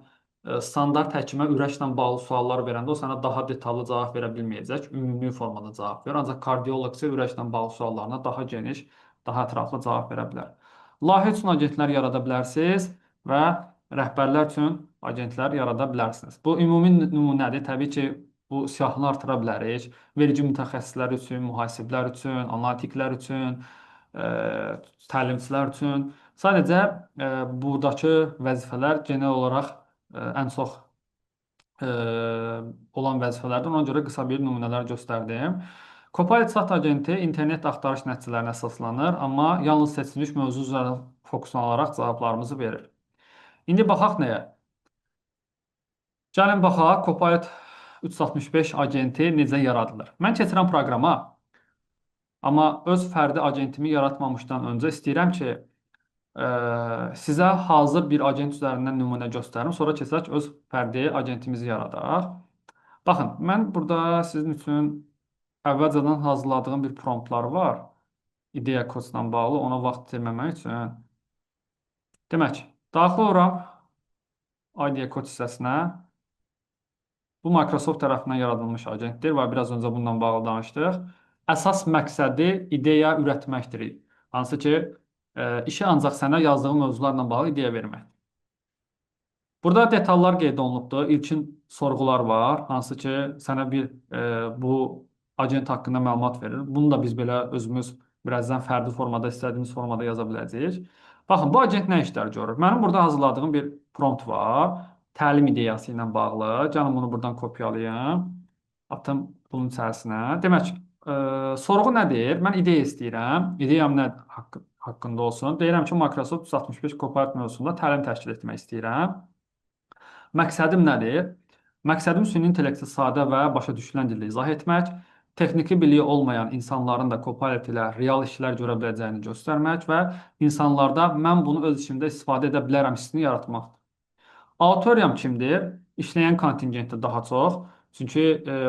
standart həkimə ürəklə bağlı suallar verəndə o sənə daha detallı cavab verə bilməyəcək, ümumi formada cavab verir. Ancaq kardioloq isə ürəklə bağlı suallarına daha geniş, daha ətraflı cavab verə bilər. Layihə üçün agentlər yarada bilərsiniz və rəhbərlər üçün agentlər yarada bilərsiniz. Bu ümumi nümunədir. Təbii ki, bu siyahını artıra bilərik. Verici mütəxəssislər üçün, mühasiblər üçün, analitiklər üçün, ə, təlimçilər üçün. Sadəcə burdakı vəzifələr genel olaraq ən çox ə, olan vəzifələrdir. Ona görə qısa bir nümunələr göstərdim. Copilot chat agenti internet axtarış nəticələrinə əsaslanır, amma yalnız seçilmiş mövzu üzrə fokuslanaraq cavablarımızı verir. İndi baxaq nəyə? Gəlin baxaq, Copilot 365 agenti necə yaradılır. Mən keçirəm proqrama, amma öz fərdi agentimi yaratmamışdan öncə istəyirəm ki, sizə hazır bir agent üzərindən nümunə göstərim. Sonra keçək öz fərdi agentimizi yaradaq. Baxın, mən burada sizin üçün əvvəlcədən hazırladığım bir promptlar var. İdeya kodla bağlı, ona vaxt itirməmək üçün. Demək, daxil oluram IDEA kod hissəsinə. Bu Microsoft tərəfindən yaradılmış agentdir və biraz öncə bundan bağlı danışdıq. Əsas məqsədi ideya ürətməkdir. Hansı ki, işi ancaq sənə yazdığın mövzularla bağlı ideya vermək. Burada detallar qeyd olunubdur. İlkin sorğular var, hansı ki, sənə bu agent haqqında məlumat verir. Bunu da biz belə özümüz birazdan fərdi formada, istədiyimiz formada yaza biləcəyik. Baxın, bu agent nə işlər görür? Mənim burada hazırladığım bir prompt var. Təlim ideyası ilə bağlı. Gəlin bunu buradan kopyalayım. Atım bunun içərisinə. Demək, sorğu nədir? Mən ideya istəyirəm. İdeyam nə haqqında olsun? Deyirəm ki, Microsoft 365 Copilot mövzusunda təlim təşkil etmək istəyirəm. Məqsədim nədir? Məqsədim süni intellekti sadə və başa düşülən dildə izah etmək, texniki biliyi olmayan insanların da Copilot ilə real işlər görə biləcəyini göstərmək və insanlarda mən bunu öz işimdə istifadə edə bilərəm hissini yaratmaqdır. Auditoriyam kimdir? İşləyən kontingentdə daha çox. Çünki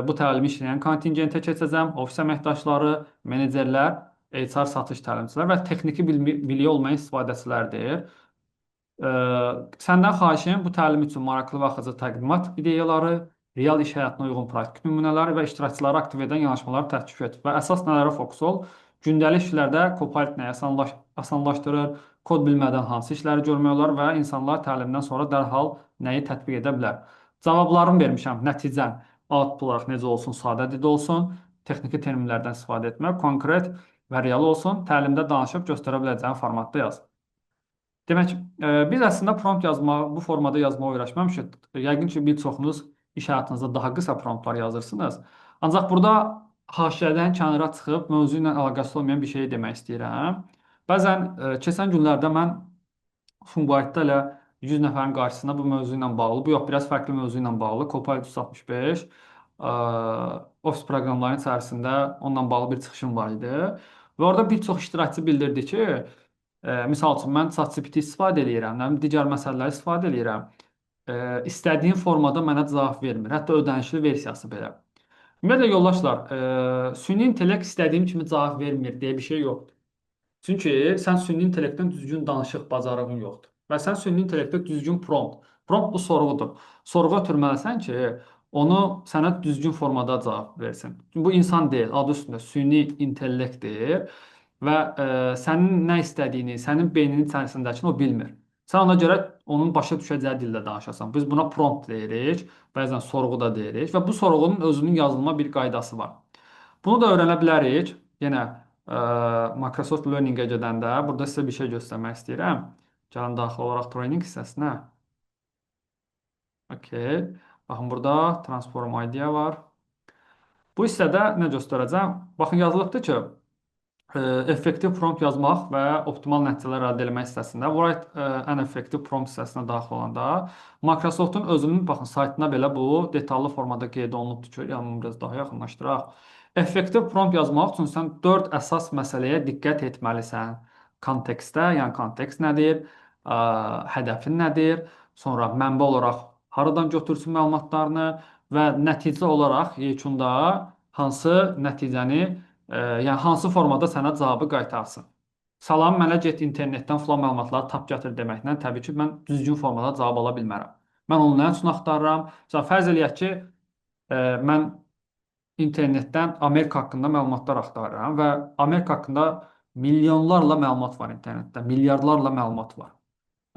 bu təlimi işləyən kontingentə keçəcəm. Ofis əməkdaşları, menecerlər, HR satış təlimçilər və texniki biliyi olmayan istifadəçilərdir. Səndən xahişim bu təlim üçün maraqlı və axıcı təqdimat ideyaları, real iş həyatına uyğun praktik nümunələri və iştirakçıları aktiv edən yanaşmaları təklif et və əsas nələrə fokus ol. Gündəlik işlərdə Copilot nəyi asanlaşdırır, kod bilmədən hansı işləri görmək olar və insanlar təlimdən sonra dərhal nəyi tətbiq edə bilər. Cavablarımı vermişəm. Nəticən output olaraq necə olsun, sadə dildə olsun, texniki terminlərdən istifadə etmək, konkret və real olsun, təlimdə danışıb göstərə biləcəyin formatda yaz. Demək, biz əslində prompt yazmağı, bu formada yazmağı öyrəşməmişik. Yəqin ki, bir çoxunuz iş həyatınızda daha qısa promptlar yazırsınız. Ancaq burada haşiyədən kənara çıxıb mövzu ilə əlaqəsi olmayan bir şey demək istəyirəm. Bəzən keçən günlərdə mən Fulbrightda elə 100 nəfərin qarşısında bu mövzu ilə bağlı, bu yox, biraz fərqli mövzu ilə bağlı, Copilot 365 ofis proqramlarının içərisində onunla bağlı bir çıxışım var idi. Və orada bir çox iştirakçı bildirdi ki, misal üçün, mən ChatGPT istifadə edirəm, digər məsələləri istifadə edirəm. İstədiyim formada mənə cavab vermir. Hətta ödənişli versiyası belə. Ümumiyyətlə, yoldaşlar, süni intellekt istədiyim kimi cavab vermir deyə bir şey yoxdur. Çünki sən süni intellektdən düzgün danışıq bacarığın yoxdur. Və sən süni intellektdə düzgün prompt. Prompt bu sorğudur. Sorğu ötürməlisən ki, onu sənə düzgün formada cavab versin. Bu insan deyil, adı üstündə süni intellektdir və sənin nə istədiyini, sənin beyninin içərisindəkini o bilmir. Sən ona görə onun başa düşəcəyi dildə danışasan. Biz buna prompt deyirik, bəzən sorğu da deyirik və bu sorğunun özünün yazılma bir qaydası var. Bunu da öyrənə bilərik. Yenə Microsoft Learning-ə gedəndə burada sizə bir şey göstərmək istəyirəm. Gəlin daxil olaraq training hissəsinə. Okay. Baxın, burada Transform Idea var. Bu hissədə nə göstərəcəm? Baxın, yazılıbdır ki, effektiv prompt yazmaq və optimal nəticələr əldə etmək hissəsində, Write an effective prompt hissəsinə daxil olanda Microsoftun özünün baxın saytına belə bu detallı formada qeyd olunubdur ki, yəni biraz daha yaxınlaşdıraq. Effektiv prompt yazmaq üçün sən 4 əsas məsələyə diqqət etməlisən. Kontekstdə, yəni kontekst nədir, hədəfin nədir, sonra mənbə olaraq haradan götürsün məlumatlarını və nəticə olaraq yekunda hansı nəticəni, yəni hansı formada sənə cavabı qaytarsın. Salam, mənə get internetdən filan məlumatları tap gətir deməklə təbii ki, mən düzgün formada cavab ala bilmərəm. Mən onu nə üçün axtarıram? Məsələn, fərz eləyək ki, mən internetdən Amerika haqqında məlumatlar axtarıram və Amerika haqqında milyonlarla məlumat var internetdə, milyardlarla məlumat var.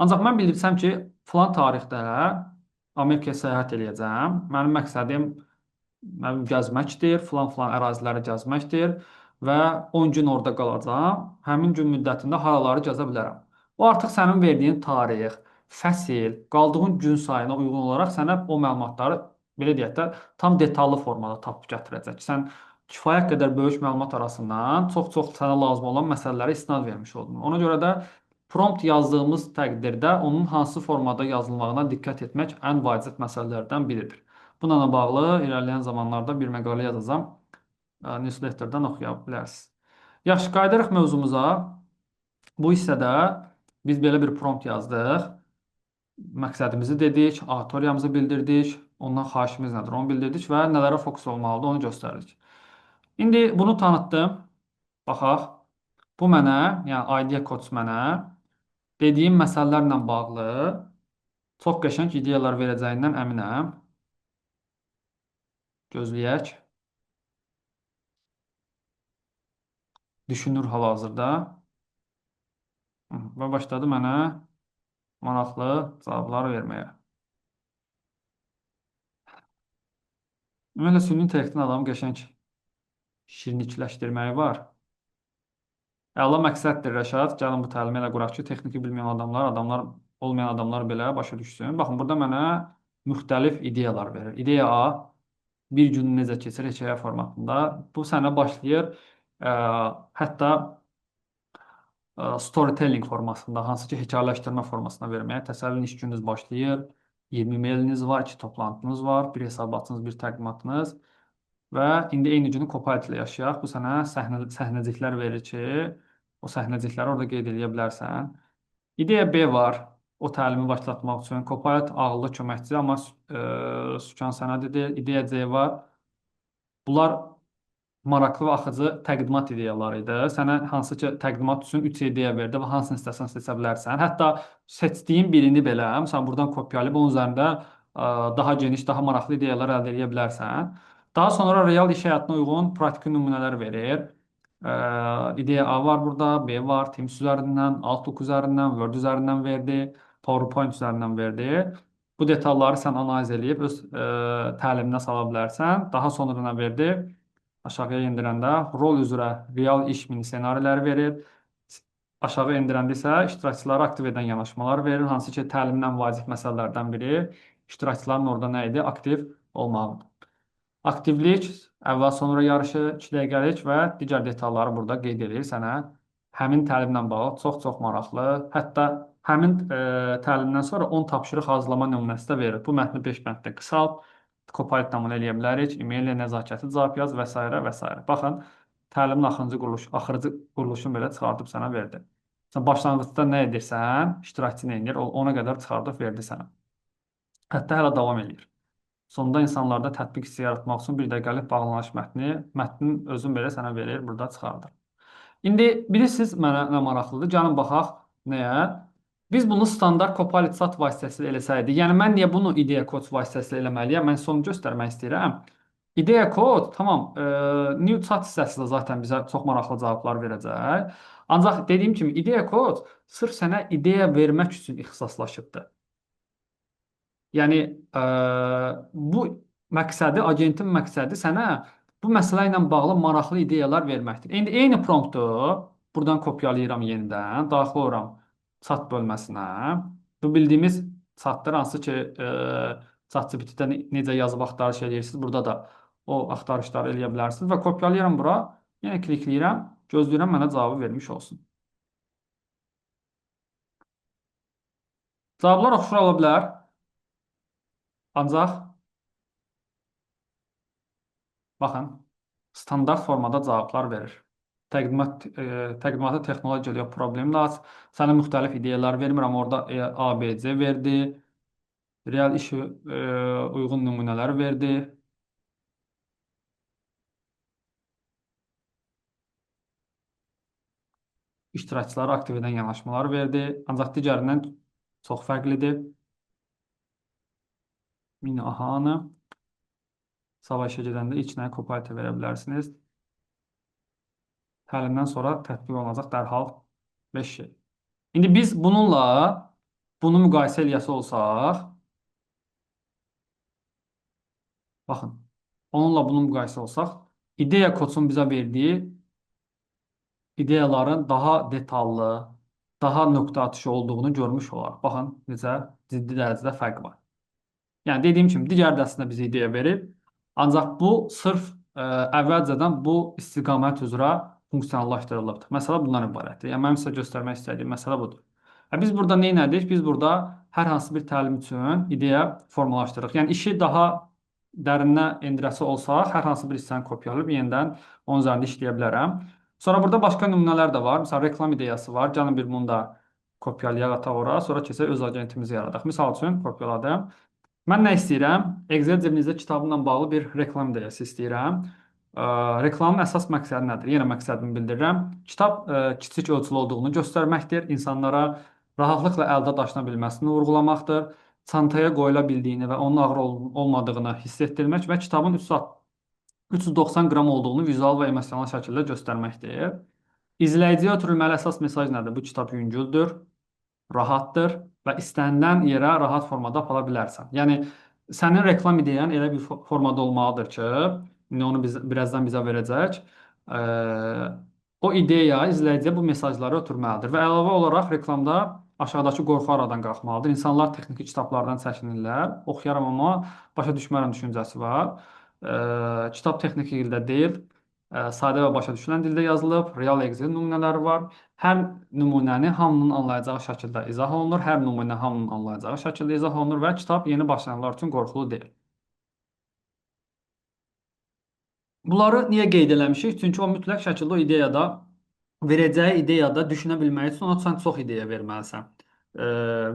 Ancaq mən bildirsəm ki, filan tarixdə Amerikaya səyahət eləyəcəm. Mənim məqsədim mənim gəzməkdir, filan-filan əraziləri gəzməkdir və 10 gün orada qalacağam. Həmin gün müddətində haraları gəzə bilərəm. O artıq sənin verdiyin tarix, fəsil, qaldığın gün sayına uyğun olaraq sənə o məlumatları belə deyək də tam detallı formada tapıb gətirəcək. Sən kifayət qədər böyük məlumat arasından çox-çox sənə lazım olan məsələlərə istinad vermiş oldun. Ona görə də prompt yazdığımız təqdirdə onun hansı formada yazılmağına diqqət etmək ən vacib məsələlərdən biridir. Bununla bağlı irəliləyən zamanlarda bir məqalə yazacağam. Newsletterdən oxuya bilərsiniz. Yaxşı, qayıdarıq mövzumuza. Bu hissədə biz belə bir prompt yazdıq. Məqsədimizi dedik, auditoriyamızı bildirdik, ondan xahişimiz nədir, onu bildirdik və nələrə fokus olmalıdır, onu göstərdik. İndi bunu tanıtdım. Baxaq. Bu mənə, yəni idea coach mənə dediyim məsələlərlə bağlı çox qəşəng ideyalar verəcəyindən əminəm. Gözləyək. Düşünür hal-hazırda və başladı mənə maraqlı cavablar verməyə. Ümumiyyətlə, süni intellektin adamı qəşəng şirinlikləşdirməyi var. Əla məqsəddir, Rəşad. Gəlin bu təlimi elə quraq ki, texniki bilməyən adamlar olmayan adamlar belə başa düşsün. Baxın, burada mənə müxtəlif ideyalar verir. İdeya A, bir günü necə keçir hekayə formatında. Bu sənə başlayır, hətta storytelling formasında, hansı ki, hekayələşdirmə formasına verməyə. Təsəvvür edin, iş gününüz başlayır, 20 mailiniz var, 2 toplantınız var, bir hesabatınız, bir təqdimatınız və indi eyni günü Copilot ilə yaşayaq. Bu sənə səhnəciklər verir ki, o səhnəcikləri orada qeyd edə bilərsən. İdeya B var, o təlimi başlatmaq üçün. Copilot ağıllı köməkçi, amma sükan sənədidir. İdeya C var. Bunlar maraqlı və axıcı təqdimat ideyaları idi. Sənə hansı ki, təqdimat üçün 3 ideya verdi və hansını istəsən seçə bilərsən. Hətta seçdiyin birini belə, məsələn, buradan kopyalayıb onun üzərində daha geniş, daha maraqlı ideyalar əldə edə bilərsən. Daha sonra real iş həyatına uyğun praktiki nümunələr verir. İdeya A var burada, B var, Teams üzərindən, Outlook üzərindən, Word üzərindən verdi, PowerPoint üzərindən verdi. Bu detalları sən analiz edib öz təliminə sala bilərsən. Daha sonra nə verdi? Aşağıya endirəndə rol üzrə real iş mini ssenariləri verir. Aşağı endirəndə isə iştirakçıları aktiv edən yanaşmalar verir. Hansı ki, təlimin ən vacib məsələlərdən biri iştirakçıların orada nə idi? Aktiv olmağıdır. Aktivlik, əvvəl sonra yarışı, 2 dəqiqəlik və digər detalları burada qeyd edir sənə. Həmin təlimlə bağlı çox-çox maraqlı. Hətta həmin təlimdən sonra 10 tapşırıq hazırlama nümunəsi də verir. Bu mətni 5 bənddə qısalt, Copilot-dan bunu eləyə bilərik, e-mail ilə nəzakətli cavab yaz və s. və s. Baxın, təlimin axırıcı quruluşunu belə çıxardıb sənə verdi. Sən başlanğıcda nə edirsən, iştirakçı nə edir, ona qədər çıxardıb verdi sənə. Hətta hələ davam edir. Sonda insanlarda tətbiq hissi yaratmaq üçün bir dəqiqəlik bağlanış mətnin özün belə sənə verir, burada çıxardır. İndi bilirsiniz mənə nə maraqlıdır? Gəlin baxaq nəyə? Biz bunu standart Copilot chat vasitəsilə eləsəydik, yəni mən niyə bunu IDEA Coach vasitəsilə eləməliyəm? Mən onu göstərmək istəyirəm. IDEA Code, tamam, new chat hissəsi də zaten bizə çox maraqlı cavablar verəcək. Ancaq dediyim kimi IDEA Code sırf sənə ideya vermək üçün ixtisaslaşıbdır. Yəni bu məqsədi, agentin məqsədi sənə bu məsələ ilə bağlı maraqlı ideyalar verməkdir. İndi eyni promptu buradan kopyalayıram yenidən, daxil oluram chat bölməsinə. Bu bildiyimiz chatlar hansı ki, ChatGPT-də necə yazıb axtarış edirsiniz, burada da o axtarışları eləyə bilərsiniz və kopyalayıram bura, yenə klikləyirəm, gözləyirəm mənə cavabı vermiş olsun. Cavablar oxşar ola bilər. Ancaq baxın, standart formada cavablar verir. Təqdimata texnologiya yox, problemlə aç. Sənə müxtəlif ideyalar vermir, amma orada A, B, C verdi. Real işi uyğun nümunələr verdi. İştirakçıları aktiv edən yanaşmalar verdi. Ancaq digərindən çox fərqlidir. Mini Ahanı. Sabah işə gedəndə ilk nəyə Copilot verə bilərsiniz? Təlimdən sonra tətbiq olunacaq dərhal 5 şey. İndi biz bununla bunu müqayisə eləyəsi olsaq, baxın, onunla bunu müqayisə olsaq, ideya kodun bizə verdiyi ideyaların daha detallı, daha nöqtə atışı olduğunu görmüş olaraq. Baxın, necə ciddi dərəcədə fərq var. Yəni dediyim kimi digər dərsində bizə ideya verib, ancaq bu sırf əvvəlcədən bu istiqamət üzrə funksiyalaşdırılıbdır. Məsələ bundan ibarətdir. Yəni mənim sizə göstərmək istədiyim məsələ budur. Biz burada nə edirik? Biz burada hər hansı bir təlim üçün ideya formalaşdırırıq. Yəni işi daha dərinə endirəsi olsaq, hər hansı bir hissəni kopyalayıb yenidən onun üzərində işləyə bilərəm. Sonra burada başqa nümunələr də var. Məsələn, reklam ideyası var. Gəlin bir bunu da kopyalayaq ataq ora, sonra keçək öz agentimizi yaradaq. Misal üçün kopyaladım. Mən nə istəyirəm? Excel cebinizdə kitabımla bağlı bir reklam ideyası istəyirəm. Reklamın əsas məqsədi nədir? Yenə məqsədimi bildirirəm. Kitab kiçik ölçülü olduğunu göstərməkdir. İnsanlara rahatlıqla əldə daşına bilməsini vurğulamaqdır. Çantaya qoyula bildiyini və onun ağır olmadığını hiss etdirmək və kitabın 390 qram olduğunu vizual və emosional şəkildə göstərməkdir. İzləyiciyə ötürülməli əsas mesaj nədir? Bu kitab yüngüldür, rahatdır və istənilən yerə rahat formada apara bilərsən. Yəni sənin reklam ideyan elə bir formada olmalıdır ki, indi onu birazdan bizə verəcək. Ə, O ideya izləyiciyə bu mesajları ötürməlidir və əlavə olaraq reklamda aşağıdakı qorxu aradan qalxmalıdır. İnsanlar texniki kitablardan çəkinirlər. Oxuyaram amma başa düşmərəm düşüncəsi var. Kitab texniki dildə deyil, sadə və başa düşülən dildə yazılıb, real Excel nümunələri var. Hər nümunəni hamının anlayacağı şəkildə izah olunur, hər nümunə hamının anlayacağı şəkildə izah olunur və kitab yeni başlayanlar üçün qorxulu deyil. Bunları niyə qeyd eləmişik? Çünki o mütləq şəkildə o ideyada, verəcəyi ideyada düşünə bilmək üçün ona sən çox ideya verməlisən.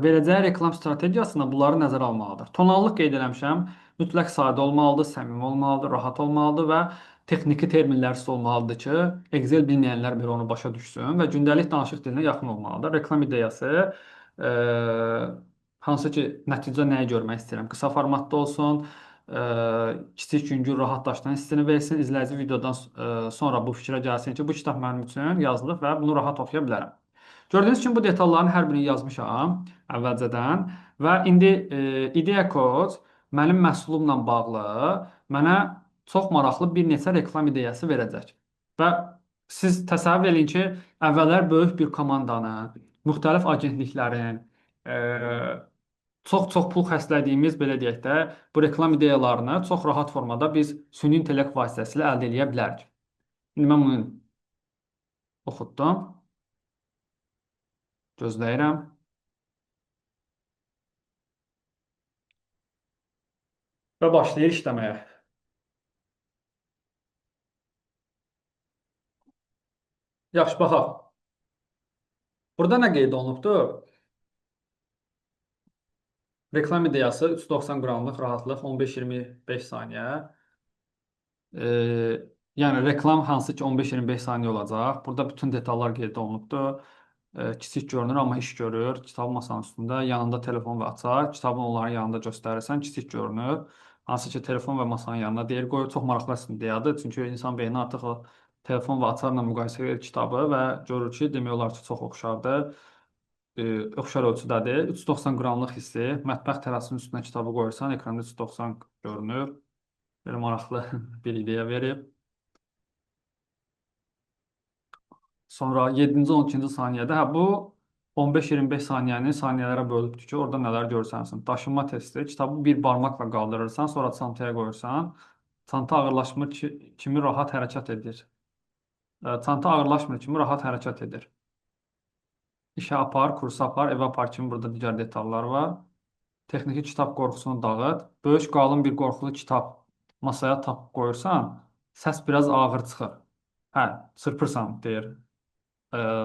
Verəcəyi reklam strategiyasında bunları nəzərə almalıdır. Tonallıq qeyd eləmişəm, mütləq sadə olmalıdır, səmimi olmalıdır, rahat olmalıdır və texniki terminlərsiz olmalıdır ki, Excel bilməyənlər belə onu başa düşsün və gündəlik danışıq dilinə yaxın olmalıdır. Reklam ideyası hansı ki, nəticə nəyi görmək istəyirəm? Qısa formatda olsun, kiçik yüngül rahat daşdan hissini versin, izləyici videodan sonra bu fikrə gəlsin ki, bu kitab mənim üçün yazılıb və bunu rahat oxuya bilərəm. Gördüyünüz kimi bu detalların hər birini yazmışam əvvəlcədən və indi ideya kod mənim məhsulumla bağlı mənə çox maraqlı bir neçə reklam ideyası verəcək. Və siz təsəvvür edin ki, əvvəllər böyük bir komandanın, müxtəlif agentliklərin, çox-çox pul xərclədiyimiz, belə deyək də, bu reklam ideyalarını çox rahat formada biz süni intellekt vasitəsilə əldə edə bilərik. İndi mən bunu oxutdum. Gözləyirəm. Və başlayır işləməyə. Yaxşı, baxaq. Burada nə qeyd olunubdur? Reklam ideyası 390 qramlıq rahatlıq 15-25 saniyə. Yəni reklam hansı ki 15-25 saniyə olacaq. Burada bütün detallar qeyd olunubdur. Kiçik görünür, amma iş görür. Kitab masanın üstündə, yanında telefon və açar. Kitabın onların yanında göstərirsən, kiçik görünür. Hansı ki telefon və masanın yanına deyir qoyur. Çox maraqlı ideyadır. Çünki insan beyni artıq o telefon və açarla müqayisə edir kitabı və görür ki, demək olar ki, çox oxşardır. Oxşar ölçüdədir. 390 qramlıq hissi. Mətbəx tərasının üstünə kitabı qoyursan, ekranda 390 görünür. Belə maraqlı bir ideya verib. Sonra 7-ci 12-ci saniyədə, bu 15-25 saniyəni saniyələrə bölübdür ki, orada nələr görsənsin. Daşınma testi, kitabı bir barmaqla qaldırırsan, sonra çantaya qoyursan, çanta ağırlaşmır kimi rahat hərəkət edir. Çanta ağırlaşmır kimi rahat hərəkət edir. İşə apar, kursa apar, evə apar kimi burada digər detallar var. Texniki kitab qorxusunu dağıt. Böyük qalın bir qorxulu kitab masaya tapıb qoyursan, səs biraz ağır çıxır. Hə, çırpırsan, deyir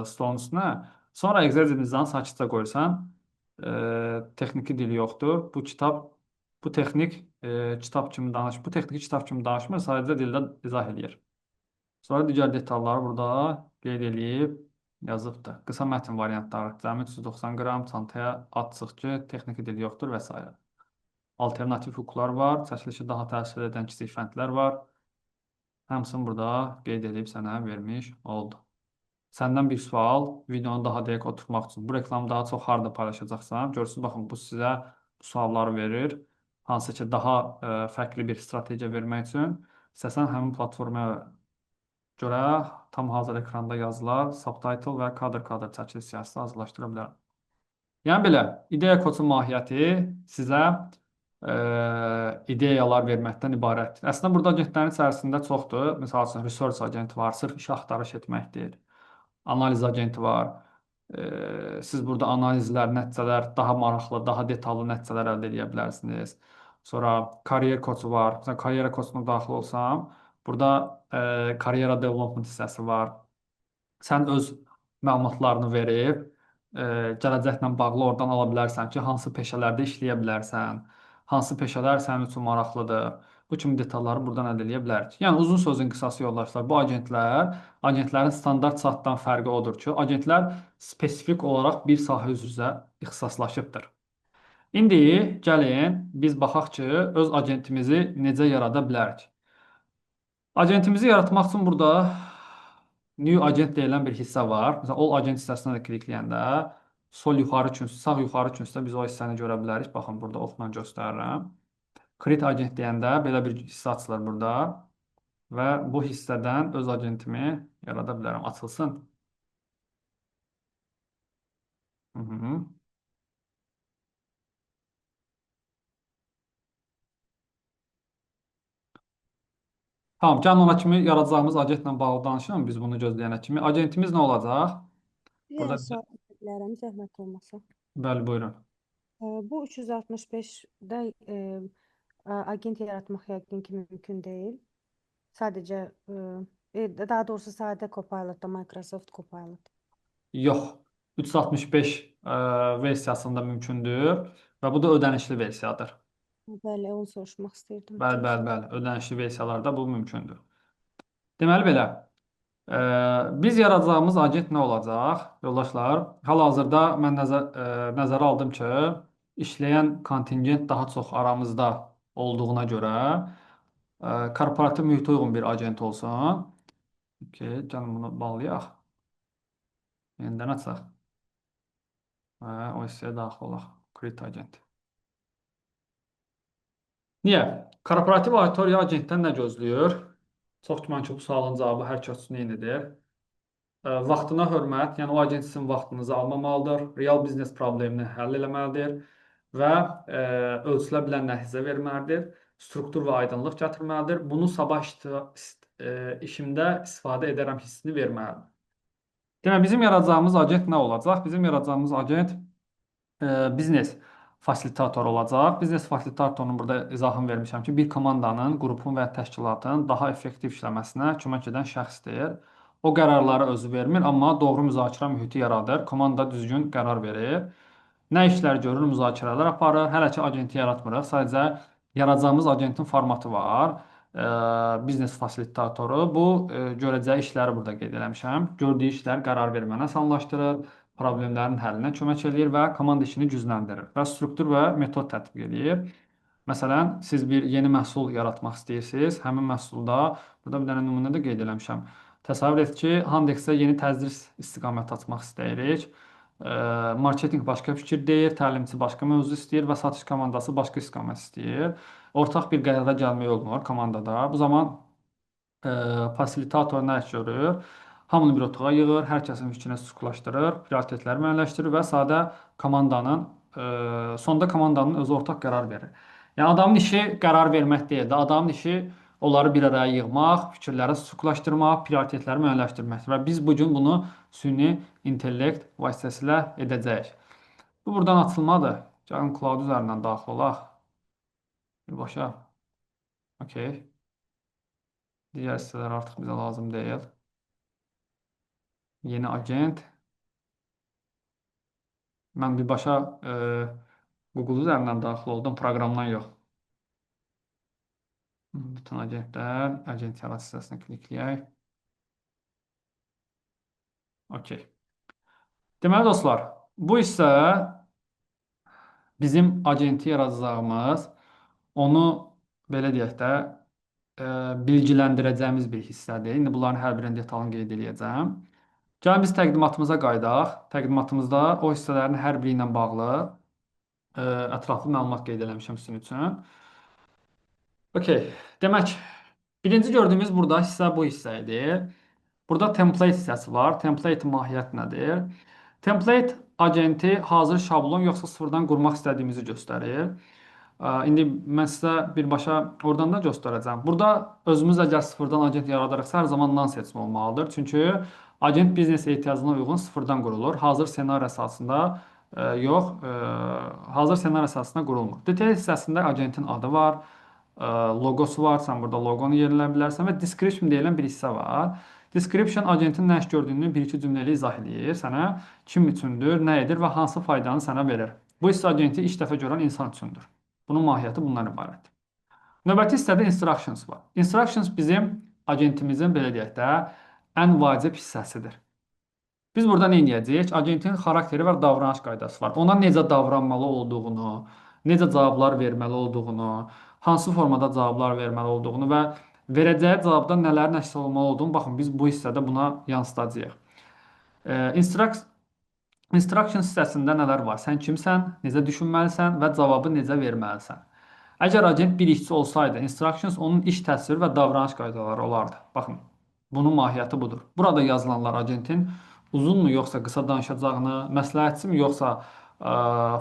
stolun üstünə. Sonra Excel dilinizdən sakitcə qoyursan, texniki dili yoxdur. Bu texnik kitab kimi bu texniki kitab kimi danışmır, sadəcə dildə izah edir. Sonra digər detalları burada qeyd edib yazıbdır. Qısa mətn variantları, cəmi 390 qram, çantaya at çıx ki, texniki dil yoxdur və s. alternativ hüquqlar var, çəkilişi daha təsir edən kiçik fəndlər var. Hamısını burada qeyd edib sənə vermiş oldum. Səndən bir sual, videonu daha dəqiq oturtmaq üçün. Bu reklamı daha çox harda paylaşacaqsan? Görürsünüz, baxın, bu sizə bu sualları verir. Hansı ki, daha fərqli bir strategiya vermək üçün istəsən həmin platformaya görə tam hazır ekranda yazılar, subtitle və kadr-kadr çəkiliş siyahısı hazırlaşdıra bilərəm. Yəni belə, ideya koçun mahiyyəti sizə e, ideyalar verməkdən ibarətdir. Əslində burada agentlərin içərisində çoxdur. Məsəl üçün research agenti var, sırf iş axtarış etməkdir. Analiz agenti var. Siz burada analizlər, nəticələr daha maraqlı, daha detallı nəticələr əldə edə bilərsiniz. Sonra kariyer koçu var. Məsələn, karyera koçuna daxil olsam, burada karyera development hissəsi var. Sən öz məlumatlarını verib, gələcəklə bağlı oradan ala bilərsən ki, hansı peşələrdə işləyə bilərsən, hansı peşələr sənin üçün maraqlıdır. Bu kimi detalları buradan əldə edə bilərik. Yəni uzun sözün qısası yoldaşlar, bu agentlərin standart saatdan fərqi odur ki, agentlər spesifik olaraq bir sahə üzrə ixtisaslaşıbdır. İndi gəlin biz baxaq ki, öz agentimizi necə yarada bilərik. Agentimizi yaratmaq üçün burada new agent deyilən bir hissə var. Məsələn, all agent hissəsinə də klikləyəndə sol yuxarı künc, sağ yuxarı küncdə biz o hissəni görə bilərik. Baxın, burada oxla göstərirəm. Create agent deyəndə belə bir hissə açılır burada və bu hissədən öz agentimi yarada bilərəm. Açılsın. Hı -hı. Tamam, gəlin ona kimi yaradacağımız agentlə bağlı danışalım. Biz bunu gözləyənə kimi. Agentimiz nə olacaq? Bir Burada dənə sual edə bilərəm, zəhmət olmasa. bəli, buyurun. Bu 365-də agent yaratmaq yəqin ki mümkün deyil. Sadəcə, daha doğrusu sadə Copilot-da, Microsoft Copilot. Yox, 365 versiyasında mümkündür və bu da ödənişli versiyadır. Bəli, onu soruşmaq istəyirdim. Bəli, bəli, bəli. Ödənişli versiyalarda bu mümkündür. Deməli belə, biz yaradacağımız agent nə olacaq? Yoldaşlar, hal-hazırda mən nəzərə aldım ki, işləyən kontingent daha çox aramızda olduğuna görə korporativ mühitə uyğun bir agent olsun. Gəlin bunu bağlayaq. Yenidən açaq. Və o hissəyə daxil olaq. Create agent. Niyə? Korporativ auditoriya agentdən nə gözləyir? Çox güman ki, bu sualın cavabı hər kəs üçün eynidir. Vaxtına hörmət, yəni o agent sizin vaxtınızı almamalıdır, real biznes problemini həll eləməlidir və ölçülə bilən nəticə verməlidir, struktur və aydınlıq gətirməlidir. Bunu sabah işimdə istifadə edərəm hissini verməlidir. Demək, bizim yaradacağımız agent nə olacaq? Bizim yaradacağımız agent biznes fasilitator olacaq. Biznes fasilitatorunun burada izahını vermişəm ki, bir komandanın, qrupun və ya təşkilatın daha effektiv işləməsinə kömək edən şəxsdir. O qərarları özü vermir, amma doğru müzakirə mühiti yaradır. Komanda düzgün qərar verir. Nə işlər görür, müzakirələr aparır. Hələ ki agenti yaratmırıq. Sadəcə yaradacağımız agentin formatı var. Biznes fasilitatoru. Bu görəcəyi işləri burada qeyd eləmişəm. Gördüyü işlər qərar verməni asanlaşdırır, problemlərin həllinə kömək eləyir və komanda işini gücləndirir və struktur və metod tətbiq edir. Məsələn, siz bir yeni məhsul yaratmaq istəyirsiniz. Həmin məhsulda burada bir dənə nümunə də qeyd eləmişəm. Təsəvvür et ki, Handexə yeni tədris istiqaməti açmaq istəyirik. Marketinq başqa fikir deyir, təlimçi başqa mövzu istəyir və satış komandası başqa istiqamət istəyir. Ortaq bir qərara gəlmək olmur komandada. Bu zaman fasilitator nə iş görür? Hamını bir otağa yığır, hər kəsin fikrini sıxlaşdırır, prioritetləri müəyyənləşdirir və sonda komandanın özü ortaq qərar verir. Yəni adamın işi qərar vermək deyil də, adamın işi onları bir araya yığmaq, fikirləri sıxlaşdırmaq, prioritetləri müəyyənləşdirməkdir və biz bu gün bunu süni intellekt vasitəsilə edəcəyik. Bu buradan açılmadır. Gəlin cloud üzərindən daxil olaq. Birbaşa. Okay. Digər hissələr artıq bizə lazım deyil. Yeni agent. Mən birbaşa Google üzərindən daxil oldum, proqramdan yox. Bütün agentlər, agent yarat hissəsinə klikləyək. Okay. Deməli dostlar, bu hissə bizim agenti yaradacağımız onu belə deyək də bilgiləndirəcəyimiz bir hissədir. İndi bunların hər birinin detalını qeyd edəcəm. Gəlin biz təqdimatımıza qayıdaq. Təqdimatımızda o hissələrin hər biri ilə bağlı ətraflı məlumat qeyd eləmişəm sizin üçün. Okey. Demək, birinci gördüyümüz burada hissə bu hissə idi. Burada template hissəsi var. Template mahiyyət nədir? Template agenti hazır şablon yoxsa sıfırdan qurmaq istədiyimizi göstərir. İndi mən sizə birbaşa oradan da göstərəcəm. Burada özümüz əgər sıfırdan agent yaradırıqsa hər zaman non seçimi olmalıdır. Çünki agent biznes ehtiyacına uyğun sıfırdan qurulur. Hazır ssenari əsasında yox, hazır ssenari əsasında qurulmur. Detail hissəsində agentin adı var, logosu var. Sən burada loqonu yerləyə bilərsən və description deyilən bir hissə var. Description agentin nə iş gördüyünü bir-iki cümlə ilə izah edir. Sənə kim üçündür, nə edir və hansı faydanı sənə verir. Bu hissə agenti ilk dəfə görən insan üçündür. Bunun mahiyyəti bundan ibarətdir. Növbəti hissədə instructions var. Instructions bizim agentimizin belə deyək də ən vacib hissəsidir. Biz burada nə edəcəyik? Agentin xarakteri və davranış qaydası var. Ona necə davranmalı olduğunu, necə cavablar verməli olduğunu, hansı formada cavablar verməli olduğunu və verəcəyi cavabda nələrin əks olunmalı olduğunu, baxın, biz bu hissədə buna yansıdacağıq. Instruction hissəsində nələr var? Sən kimsən, necə düşünməlisən və cavabı necə verməlisən? Əgər agent bir işçi olsaydı, instructions onun iş təsviri və davranış qaydaları olardı. Baxın, bunun mahiyyəti budur. Burada yazılanlar agentin uzunmu yoxsa qısa danışacağını, məsləhətçimi yoxsa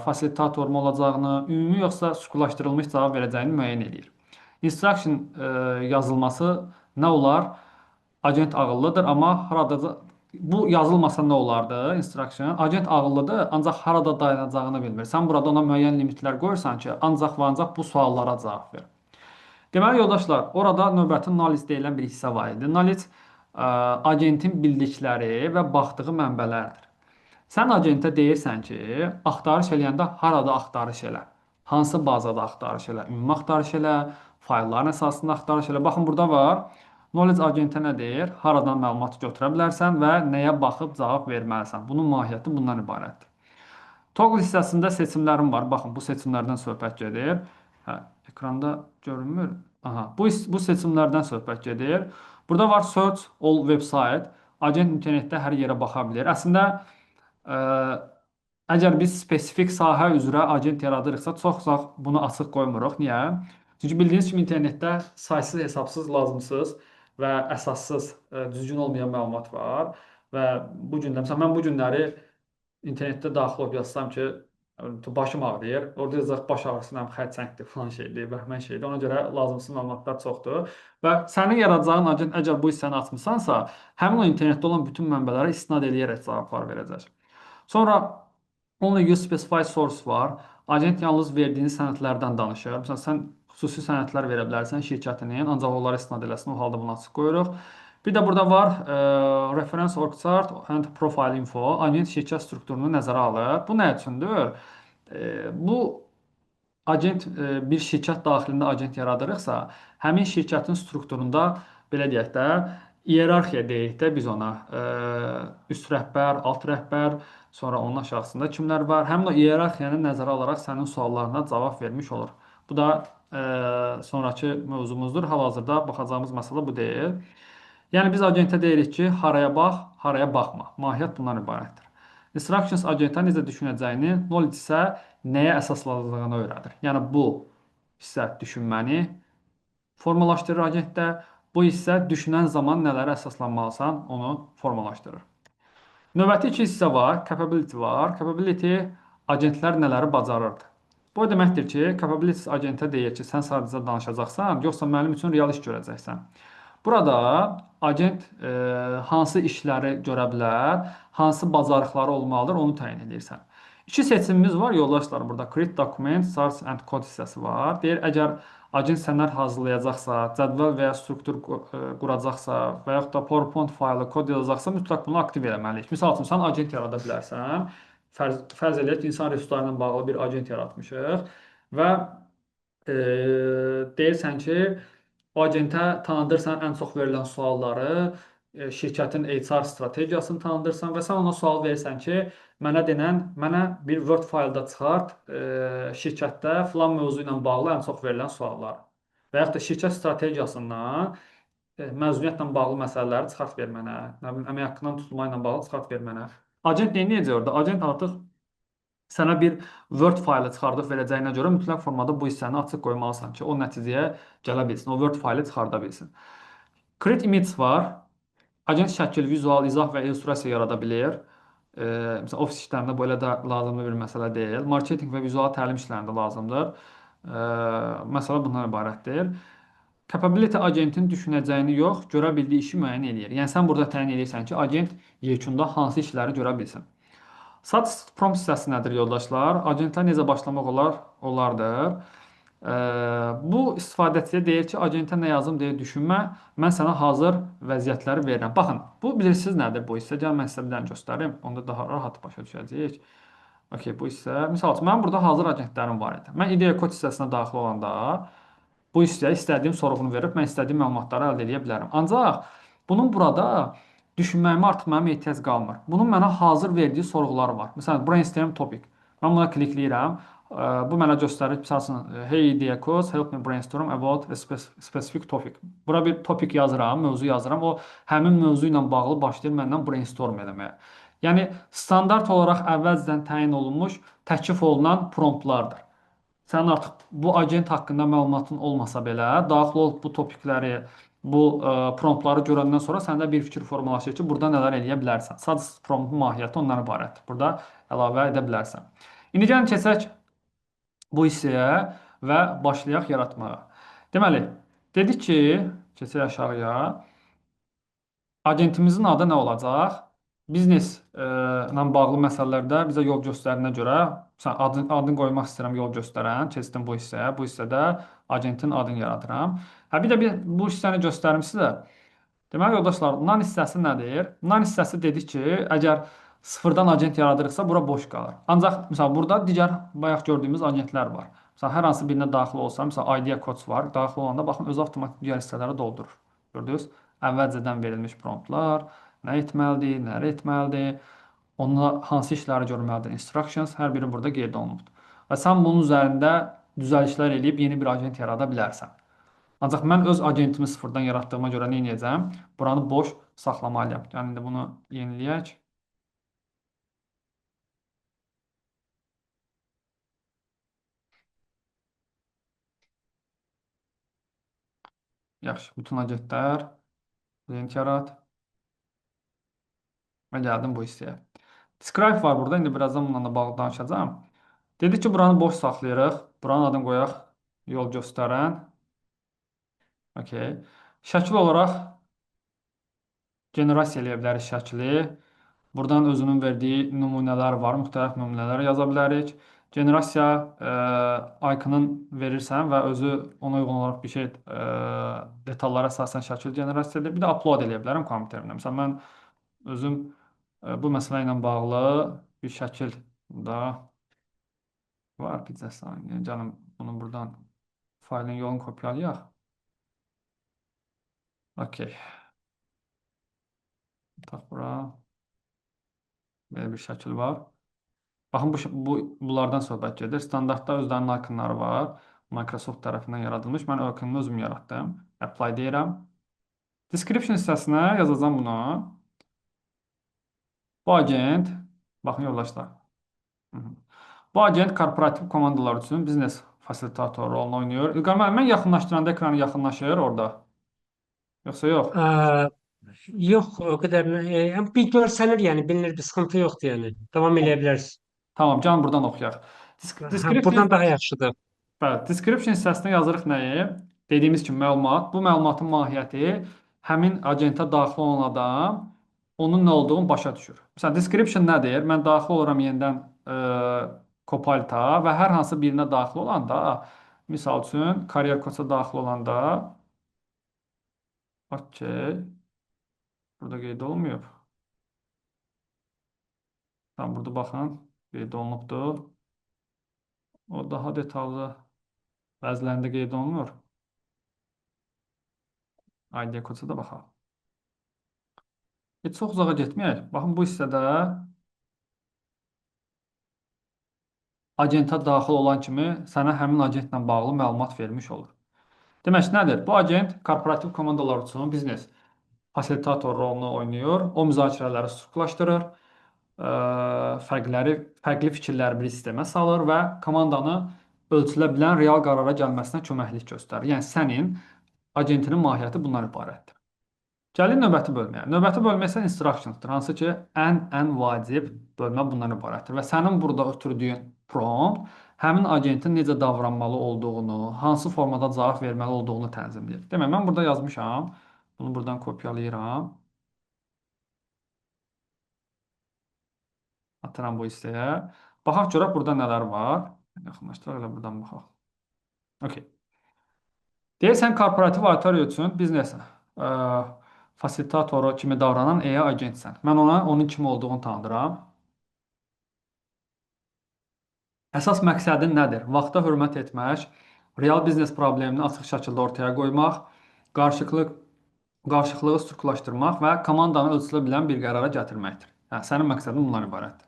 fasilitatormu olacağını, ümumi yoxsa sukulaşdırılmış cavab verəcəyini müəyyən edir. Instruction yazılması nə olar? Agent ağıllıdır, amma harada bu yazılmasa nə olardı? Instruction. Agent ağıllıdır, ancaq harada dayanacağını bilmir. Sən burada ona müəyyən limitlər qoyursan ki, ancaq və ancaq bu suallara cavab ver. Deməli, yoldaşlar, orada növbəti knowledge deyilən bir hissə var idi. Knowledge agentin bildikləri və baxdığı mənbələrdir. Sən agentə deyirsən ki, axtarış eləyəndə harada axtarış elə, hansı bazada axtarış elə, ümumi axtarış elə, faylların əsasında axtarış elə. Baxın, burada var. Knowledge agentə nə deyir? Haradan məlumat götürə bilərsən və nəyə baxıb cavab verməlisən. Bunun mahiyyəti bundan ibarətdir. Toggle hissəsində seçimlərim var. Baxın, bu seçimlərdən söhbət gedir. Hə, ekranda görünmür. Aha, bu seçimlərdən söhbət gedir. Burada var search all website. Agent internetdə hər yerə baxa bilər. Əslində əgər biz spesifik sahə üzrə agent yaradırıqsa, çox bunu açıq qoymuruq. Niyə? Çünki bildiyiniz kimi internetdə saysız, hesabsız, lazımsız və əsassız, düzgün olmayan məlumat var. Və bu gündə, məsələn, mən bu günləri internetdə daxil olub yazsam ki, başım ağrıyır. Orada yazacaq baş ağrısı, xərçəngdir, falan şeydir, bəhmən şeydir. Ona görə lazımsız məlumatlar çoxdur. Və sənin yaradacağın agent əgər bu hissəni açmısansa, həmin o internetdə olan bütün mənbələrə istinad edərək cavablar verəcək. Sonra only use specified source var. Agent yalnız verdiyin sənədlərdən danışır. Məsələn, sən xüsusi sənədlər verə bilərsən şirkətinin, ancaq onlara istinad eləsin, o halda bunu açıq qoyuruq. Bir də burada var reference org chart and profile info. Agent şirkət strukturunu nəzərə alır. Bu nə üçündür? Bu agent bir şirkət daxilində agent yaradırıqsa, həmin şirkətin strukturunda belə deyək də iyerarxiya deyək də biz ona üst rəhbər, alt rəhbər, sonra onun aşağısında kimlər var? Həmin o iyerarxiyanı nəzərə alaraq sənin suallarına cavab vermiş olur. Bu da sonrakı mövzumuzdur. Hal-hazırda baxacağımız məsələ bu deyil. Yəni biz agentə deyirik ki, haraya bax, haraya baxma. Mahiyyət bundan ibarətdir. Instructions agentə necə düşünəcəyini, knowledge isə nəyə əsaslanacağını öyrədir. Yəni bu hissə düşünməni formalaşdırır agentdə. Bu hissə düşünən zaman nələrə əsaslanmalısan, onu formalaşdırır. Növbəti iki hissə var, capability var. Capability agentlər nələri bacarırdı. Bu deməkdir ki, capability agentə deyir ki, sən sadəcə danışacaqsan, yoxsa mənim üçün real iş görəcəksən. Burada agent hansı işləri görə bilər, hansı bacarıqları olmalıdır, onu təyin edirsən. İki seçimimiz var, yoldaşlar. Burada create document, source and code hissəsi var. Deyir, əgər agent sənəd hazırlayacaqsa, cədvəl və ya struktur quracaqsa və yaxud da PowerPoint faylı, kod yazacaqsa, mütləq bunu aktiv eləməliyik. Misal üçün, sən agent yarada bilərsən. Fərz edək ki, insan resursları ilə bağlı bir agent yaratmışıq və deyirsən ki, o agentə tanıdırsan ən çox verilən sualları, şirkətin HR strategiyasını tanıdırsan və sən ona sual verirsən ki, mənə bir Word faylda çıxart, şirkətdə filan mövzu ilə bağlı ən çox verilən suallar. Və yaxud da şirkət strategiyasından məzuniyyətlə bağlı məsələləri çıxart ver mənə. Nə bilim, əmək haqqından tutulma ilə bağlı çıxart ver mənə. Agent nə edəcək orada? Agent artıq sənə bir Word faylı çıxardıb verəcəyinə görə mütləq formada bu hissəni açıq qoymalısan ki, o nəticəyə gələ bilsin, o Word faylı çıxarda bilsin. Create image var. Agent şəkil, vizual, izah və illüstrasiya yarada bilir. Məsələn, ofis işlərində bu elə də lazımlı bir məsələ deyil. Marketinq və vizual təlim işlərində lazımdır. Məsələ bundan ibarətdir. Capability agentin düşünəcəyini yox, görə bildiyi işi müəyyən edir. Yəni sən burada təyin edirsən ki, agent yekunda hansı işləri görə bilsin. Sats prompt hissəsi nədir yoldaşlar? Agentlər necə başlamaq olar? Olardır. Bu istifadəçiyə deyir ki, agentə nə yazım deyə düşünmə. Mən sənə hazır vəziyyətləri verirəm. Baxın, bu bilirsiniz nədir bu hissə? Gəl mən sizə bir dənə göstərim. Onda daha rahat başa düşəcəyik. Okay, bu hissə. Məsəl üçün, mənim burada hazır agentlərim var idi. Mən ideya kod hissəsinə daxil olanda bu hissəyə istədiyim sorğunu verib mən istədiyim məlumatları əldə edə bilərəm. Ancaq bunun burada düşünməyimə artıq mənim ehtiyac qalmır. Bunun mənə hazır verdiyi sorğular var. Məsələn, brainstorm topic. Mən buna klikləyirəm. Bu mənə göstərir, məsələn, hey idea codes, help me brainstorm about a specific topic. Bura bir topic yazıram, mövzu yazıram. O həmin mövzu ilə bağlı başlayır məndən brainstorm eləməyə. Yəni standart olaraq əvvəlcədən təyin olunmuş, təklif olunan promptlardır. Sənin artıq bu agent haqqında məlumatın olmasa belə, daxil olub bu topikləri, bu promptları görəndən sonra səndə bir fikir formalaşır ki, burada nələr eləyə bilərsən. Sadəcə promptun mahiyyəti ondan ibarətdir. Burada əlavə edə bilərsən. İndi gəlin keçək bu hissəyə və başlayaq yaratmağa. Deməli, dedik ki, keçək aşağıya. Agentimizin adı nə olacaq? Biznes ilə bağlı məsələlərdə bizə yol göstərinə görə adını qoymaq istəyirəm yol göstərən, keçdim bu hissəyə. Bu hissədə agentin adını yaradıram. Bir də bu hissəni göstərim sizə. Deməli, yoldaşlar, nan hissəsi nədir? Nan hissəsi dedik ki, əgər sıfırdan agent yaradırıqsa, bura boş qalır. Ancaq, məsələn, burada digər bayaq gördüyümüz agentlər var. Məsələn, hər hansı birinə daxil olsam, məsələn, idea codes var. Daxil olanda, baxın, öz avtomatik digər hissələri doldurur. Gördünüz? Əvvəlcədən verilmiş promptlar, nə etməlidir, nə etməlidir, onunla hansı işləri görməlidir, instructions, hər biri burada qeyd olunubdur. Və sən bunun üzərində düzəlişlər eləyib yeni bir agent yarada bilərsən. Ancaq mən öz agentimi sıfırdan yaratdığıma görə nə edəcəm? Buranı boş saxlamalıyam. Yəni, indi bunu yeniləyək. Yaxşı, bütün agentlər agent yarat. Və gəldim bu hissəyə. Describe var burada. İndi birazdan bununla da bağlı danışacağım. Dedik ki, buranı boş saxlayırıq. Buranın adını qoyaq. Yol göstərən. Okay. Şəkil olaraq generasiya eləyə bilərik şəkli. Buradan özünün verdiyi nümunələr var. Müxtəlif nümunələr yaza bilərik. Generasiya iconun verirsən və özü ona uyğun olaraq bir şey detallara əsasən şəkil generasiya edir. Bir də upload eləyə bilərəm kompüterimdə. Məsələn, mən özüm bu məsələ ilə bağlı bir şəkil da var. Bir saniyə. Canım, bunu buradan faylın yolunu kopyalayaq. Okey. Bax, bura belə bir şəkil var. Baxın, bunlardan söhbət gedir. Standartda özlərinin ikonları var. Microsoft tərəfindən yaradılmış. Mən ikonunu özüm yaratdım. Apply deyirəm. Description hissəsinə yazacağım bunu. Bu agent, baxın yoldaşlar. Bu agent korporativ komandalar üçün biznes fasilitatoru rolunu oynayır. İlqar müəllim, mən yaxınlaşdıranda ekranı yaxınlaşır orada. Yoxsa yox? Yox, o qədər. Bir görsənir, yəni bilinir, bir sıxıntı yoxdur, yəni. Davam edə bilərsiniz. Tamam, can buradan oxuyaq. Buradan daha yaxşıdır. Bəli, description hissəsinə yazırıq nəyi? Dediyimiz kimi məlumat. Bu məlumatın mahiyyəti həmin agentə daxil olan adam onun nə olduğunu başa düşür. Məsələn, description nədir? Mən daxil oluram yenidən Copilot-a və hər hansı birinə daxil olanda, misal üçün, Career Coach-a daxil olanda, okey, burada qeyd olunmuyor. Tam burada baxın, qeyd olunubdur. O daha detallı bəzilərində qeyd olunur. ID Coach-a da baxaq. Çox uzağa getməyək. Baxın bu hissədə agentə daxil olan kimi sənə həmin agentlə bağlı məlumat vermiş olur. Demək nədir? Bu agent korporativ komandalar üçün biznes fasilitator rolunu oynayır. O müzakirələri strukturlaşdırır, fərqli fikirləri bir sistemə salır və komandanı ölçülə bilən real qərara gəlməsinə köməklik göstərir. Yəni sənin agentinin mahiyyəti bundan ibarətdir. Gəlin növbəti bölməyə. Növbəti bölmə isə instructionsdır. Hansı ki, ən vacib bölmə bundan ibarətdir. Və sənin burada ötürdüyün prompt həmin agentin necə davranmalı olduğunu, hansı formada cavab verməli olduğunu tənzimləyir. Demək, mən burada yazmışam. Bunu buradan kopyalayıram. Atıram bu hissəyə. Baxaq görək burada nələr var. Yaxınlaşdıraq, elə buradan baxaq. Okay. Deyirsən, korporativ auditoriya üçün biznes fasilitatoru kimi davranan AI agentsən. Mən ona onun kim olduğunu tanıdıram. Əsas məqsədin nədir? Vaxta hörmət etmək, real biznes problemini açıq şəkildə ortaya qoymaq, qarşılıqlı strukturlaşdırmaq və komandanı ölçülə bilən bir qərara gətirməkdir. Yəni, sənin məqsədin bundan ibarətdir.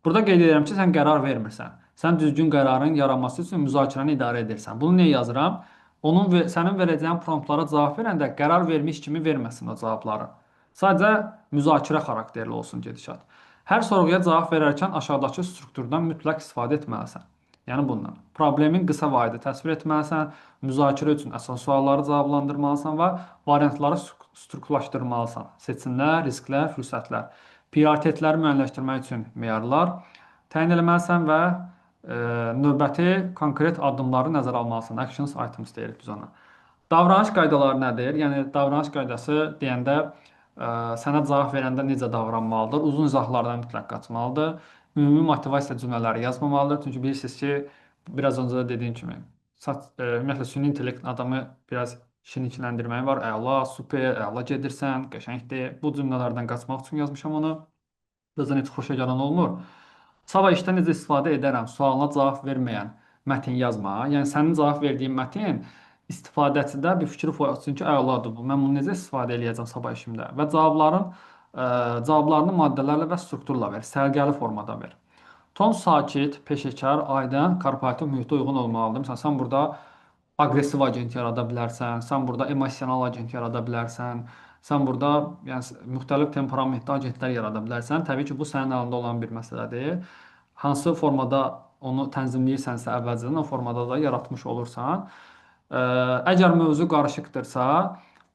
Burada qeyd edirəm ki, sən qərar vermirsən. Sən düzgün qərarın yaranması üçün müzakirəni idarə edirsən. Bunu niyə yazıram? Sənin verəcəyin promptlara cavab verəndə qərar vermiş kimi verməsin o cavabları. Sadəcə müzakirə xarakterli olsun gedişat. Hər sorğuya cavab verərkən aşağıdakı strukturdan mütləq istifadə etməlisən. Yəni bundan. Problemin qısa və aydın təsvir etməlisən, müzakirə üçün əsas sualları cavablandırmalısan və variantları strukturlaşdırmalısan. Seçimlər, risklər, fürsətlər. Prioritetləri müəyyənləşdirmək üçün meyarlar təyin etməlisən və növbəti konkret addımları nəzərə almalısan. Actions items deyirik biz ona. Davranış qaydaları nədir? Yəni davranış qaydası deyəndə sənə cavab verəndə necə davranmalıdır? Uzun izahlardan mütləq qaçmalıdır. Ümumi motivasiya cümlələri yazmamalıdır. Çünki bilirsiniz ki, biraz öncə də dediyim kimi, ümumiyyətlə süni intellekt adamı biraz şirinlikləndirməyi var. Əla, super, əla gedirsən, qəşəngdir. Bu cümlələrdən qaçmaq üçün yazmışam onu. Bizdən heç xoşa gələn olmur. Sabah işdə necə istifadə edərəm? Sualına cavab verməyən mətin yazma. Yəni sənin cavab verdiyin mətin istifadəçidə bir fikir oyatsın ki, əladır bu. Mən bunu necə istifadə edəcəm sabah işimdə? Və cavablarını maddələrlə və strukturla ver. Sərgəli formada ver. Ton sakit, peşəkar, aydın, korporativ mühitə uyğun olmalıdır. Məsələn, sən burada aqressiv agent yarada bilərsən, sən burada emosional agent yarada bilərsən, sən burada yəni, müxtəlif temperamentli agentlər yarada bilərsən. Təbii ki, bu sənin əlində olan bir məsələdir. Hansı formada onu tənzimləyirsənsə əvvəlcədən o formada da yaratmış olursan. Əgər mövzu qarışıqdırsa,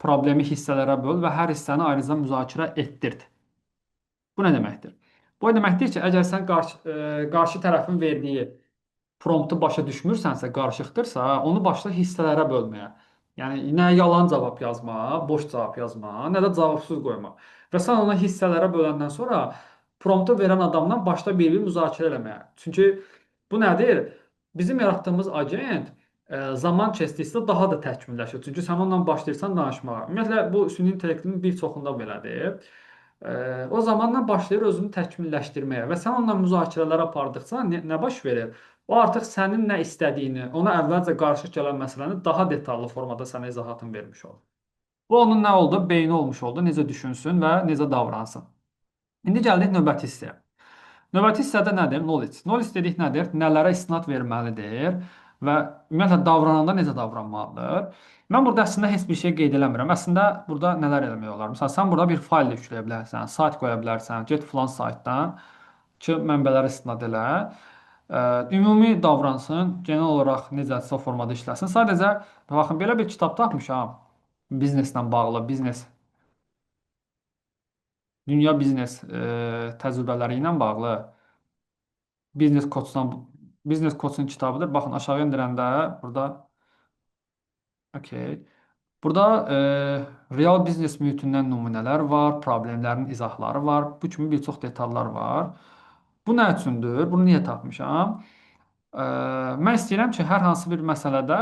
problemi hissələrə böl və hər hissəni ayrıca müzakirə etdirt. Bu nə deməkdir? Bu o deməkdir ki, əgər sən qarşı tərəfin verdiyi promptu başa düşmürsənsə, qarışıqdırsa, onu başla hissələrə bölməyə. Yəni, nə yalan cavab yazma, boş cavab yazma, nə də cavabsız qoyma. Və sən ona hissələrə böləndən sonra promptu verən adamdan başla bir müzakirə eləməyə. Çünki bu nədir? Bizim yaratdığımız agent zaman keçdikcə daha da təkmilləşir. Çünki sən onunla başlayırsan danışmağa. Ümumiyyətlə, bu süni intellektin bir çoxunda belədir. O zamanla başlayır özünü təkmilləşdirməyə və sən onunla müzakirələr apardıqca nə baş verir? O artıq sənin nə istədiyini, ona əvvəlcə qarışıq gələn məsələni daha detallı formada sənə izahatını vermiş olur. Bu onun nə oldu? Beyni olmuş oldu, necə düşünsün və necə davransın. İndi gəldik növbəti hissəyə. Növbəti hissədə nədir? Knowledge. Knowledge dedik nədir? Nələrə istinad verməlidir və ümumiyyətlə davrananda necə davranmalıdır? Mən burada əslində heç bir şey qeyd eləmirəm. Əslində burada nələr eləmək olar? Məsələn, sən burada bir fayl yükləyə bilərsən, sayt qoya bilərsən, get filan saytdan ki, mənbələrə istinad elə. Ümumi davransın, genel olaraq necəsə formada işləsin. Sadəcə, baxın, belə bir kitab tapmışam. Bizneslə bağlı, dünya biznes təcrübələri ilə bağlı biznes koçun kitabıdır. Baxın, aşağı endirəndə burada okey. Burada real biznes mühitindən nümunələr var, problemlərin izahları var. Bu kimi bir çox detallar var. Bu nə üçündür? Bunu niyə tapmışam? Mən istəyirəm ki, hər hansı bir məsələdə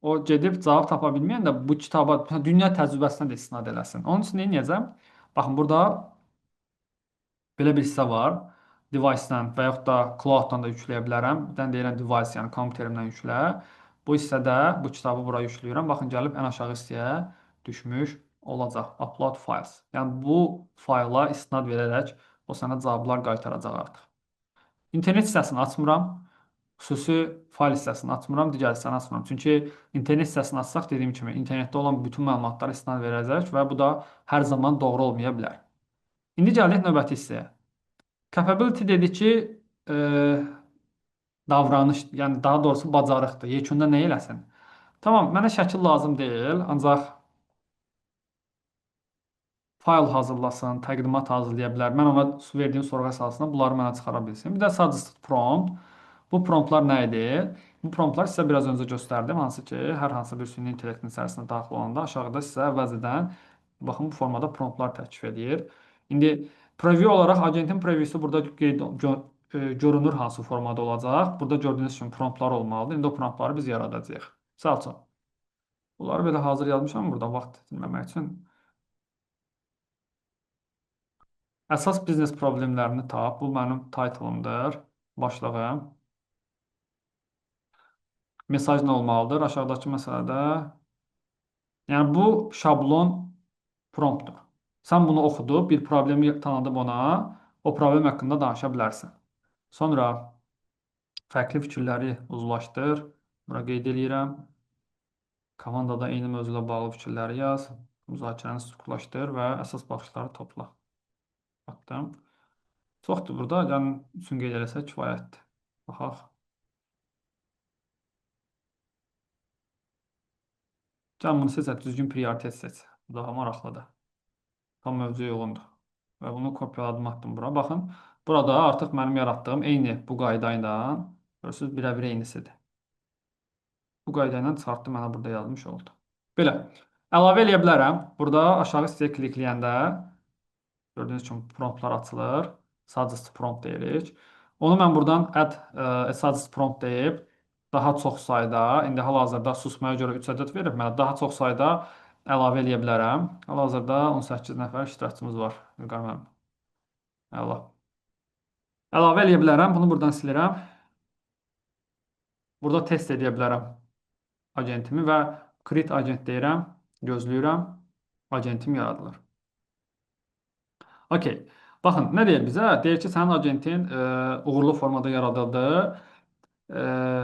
o gedib cavab tapa bilməyəndə bu kitaba, dünya təcrübəsinə də istinad eləsin. Onun üçün nə edəcəm? Baxın, burada belə bir hissə var. Device-dən və yaxud da cloud-dan da yükləyə bilərəm. Bir dənə deyirəm device, yəni kompüterimdən yüklə. Bu hissədə bu kitabı bura yükləyirəm. Baxın, gəlib ən aşağı hissəyə düşmüş olacaq. Upload files. Yəni bu fayla istinad verərək o sənə cavablar qaytaracaq artıq. İnternet hissəsini açmıram. Xüsusi fayl hissəsini açmıram, digər hissəni açmıram. Çünki internet hissəsini açsaq, dediyim kimi, internetdə olan bütün məlumatlara istinad verəcək və bu da hər zaman doğru olmaya bilər. İndi gəlirik növbəti hissəyə. Capability dedi ki, davranış, yəni daha doğrusu bacarıqdır. Yekunda nə eləsin? Tamam, mənə şəkil lazım deyil, ancaq fayl hazırlasın, təqdimat hazırlaya bilər. Mən ona verdiyim sorğu əsasında bunları mənə çıxara bilsin. Bir də suggest prompt. Bu promptlar nə idi? Bu promptlar sizə biraz öncə göstərdim, hansı ki, hər hansı bir süni intellektin içərisinə daxil olanda aşağıda sizə əvəzədən baxın bu formada promptlar təklif edir. İndi preview olaraq agentin preview'su burada görünür hansı formada olacaq. Burada gördüyünüz kimi promptlar olmalıdır. İndi o promptları biz yaradacağıq. Misal üçün, bunları belə hazır yazmışam burada vaxt itirməmək üçün. Əsas biznes problemlərini tap. Bu mənim title'ımdır, başlığım. Mesaj nə olmalıdır? Aşağıdakı məsələdə. Yəni bu şablon promptdur. Sən bunu oxudub, bir problemi tanıdıb ona, o problem haqqında danışa bilərsən. Sonra fərqli fikirləri uzlaşdır. Bura qeyd edirəm. Komandada eyni mövzuyla bağlı fikirləri yaz. Müzakirəni strukturlaşdır və əsas baxışları topla. Baxdım. Çoxdur burada. Yəni üçün qeyd eləsək kifayətdir. Baxaq. Can bunu seçək, düzgün prioritet seç. Bu daha maraqlıdır. Tam mövzuya uyğundur. Və bunu kopyaladım, atdım bura. Baxın, burada artıq mənim yaratdığım eyni bu qayda ilə, görürsünüz, birə-bir eynisidir. Bu qayda ilə çıxartdı, mənə burada yazmış oldu. Belə, əlavə eləyə bilərəm. Burada aşağı hissəyə klikləyəndə, gördüyünüz kimi promptlar açılır. Suggest prompt deyirik. Onu mən buradan add suggest prompt deyib, daha çox sayda, indi hal-hazırda susmaya görə 3 ədəd verib mənə, daha çox sayda əlavə eləyə bilərəm. Hal-hazırda 18 nəfər iştirakçımız var. İlqar müəllim. Əla. Əlavə eləyə bilərəm. Bunu buradan silirəm. Burada test edə bilərəm agentimi və create agent deyirəm. Gözləyirəm. Agentim yaradılır. Okey. Baxın, nə deyir bizə? Deyir ki, sənin agentin uğurlu formada yaradıldı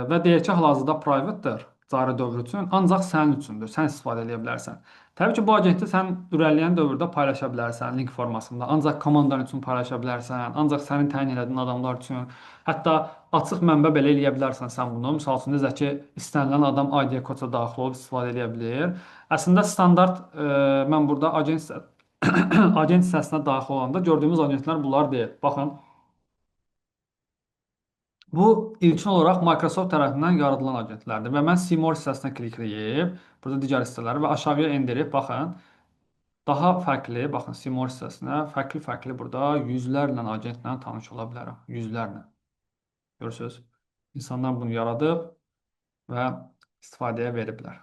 və deyir ki, hal-hazırda private-dır cari dövr üçün, ancaq sənin üçündür, sən istifadə edə bilərsən. Təbii ki, bu agenti sən irəliləyən dövrdə paylaşa bilərsən link formasında, ancaq komandan üçün paylaşa bilərsən, ancaq sənin təyin elədiyin adamlar üçün, hətta açıq mənbə belə eləyə bilərsən sən bunu. Misal üçün, necə ki, istənilən adam ID kodsa daxil olub istifadə edə bilir. Əslində, standart mən burada agent hissəsinə daxil olanda gördüyümüz agentlər bunlar deyil. Baxın, bu ilkin olaraq Microsoft tərəfindən yaradılan agentlərdir və mən Seymour hissəsinə klikləyib, burada digər hissələri və aşağıya endirib, baxın, daha fərqli, baxın, Seymour hissəsinə fərqli burada yüzlərlə agentlə tanış ola bilərəm, yüzlərlə. Görürsünüz, insanlar bunu yaradıb və istifadəyə veriblər.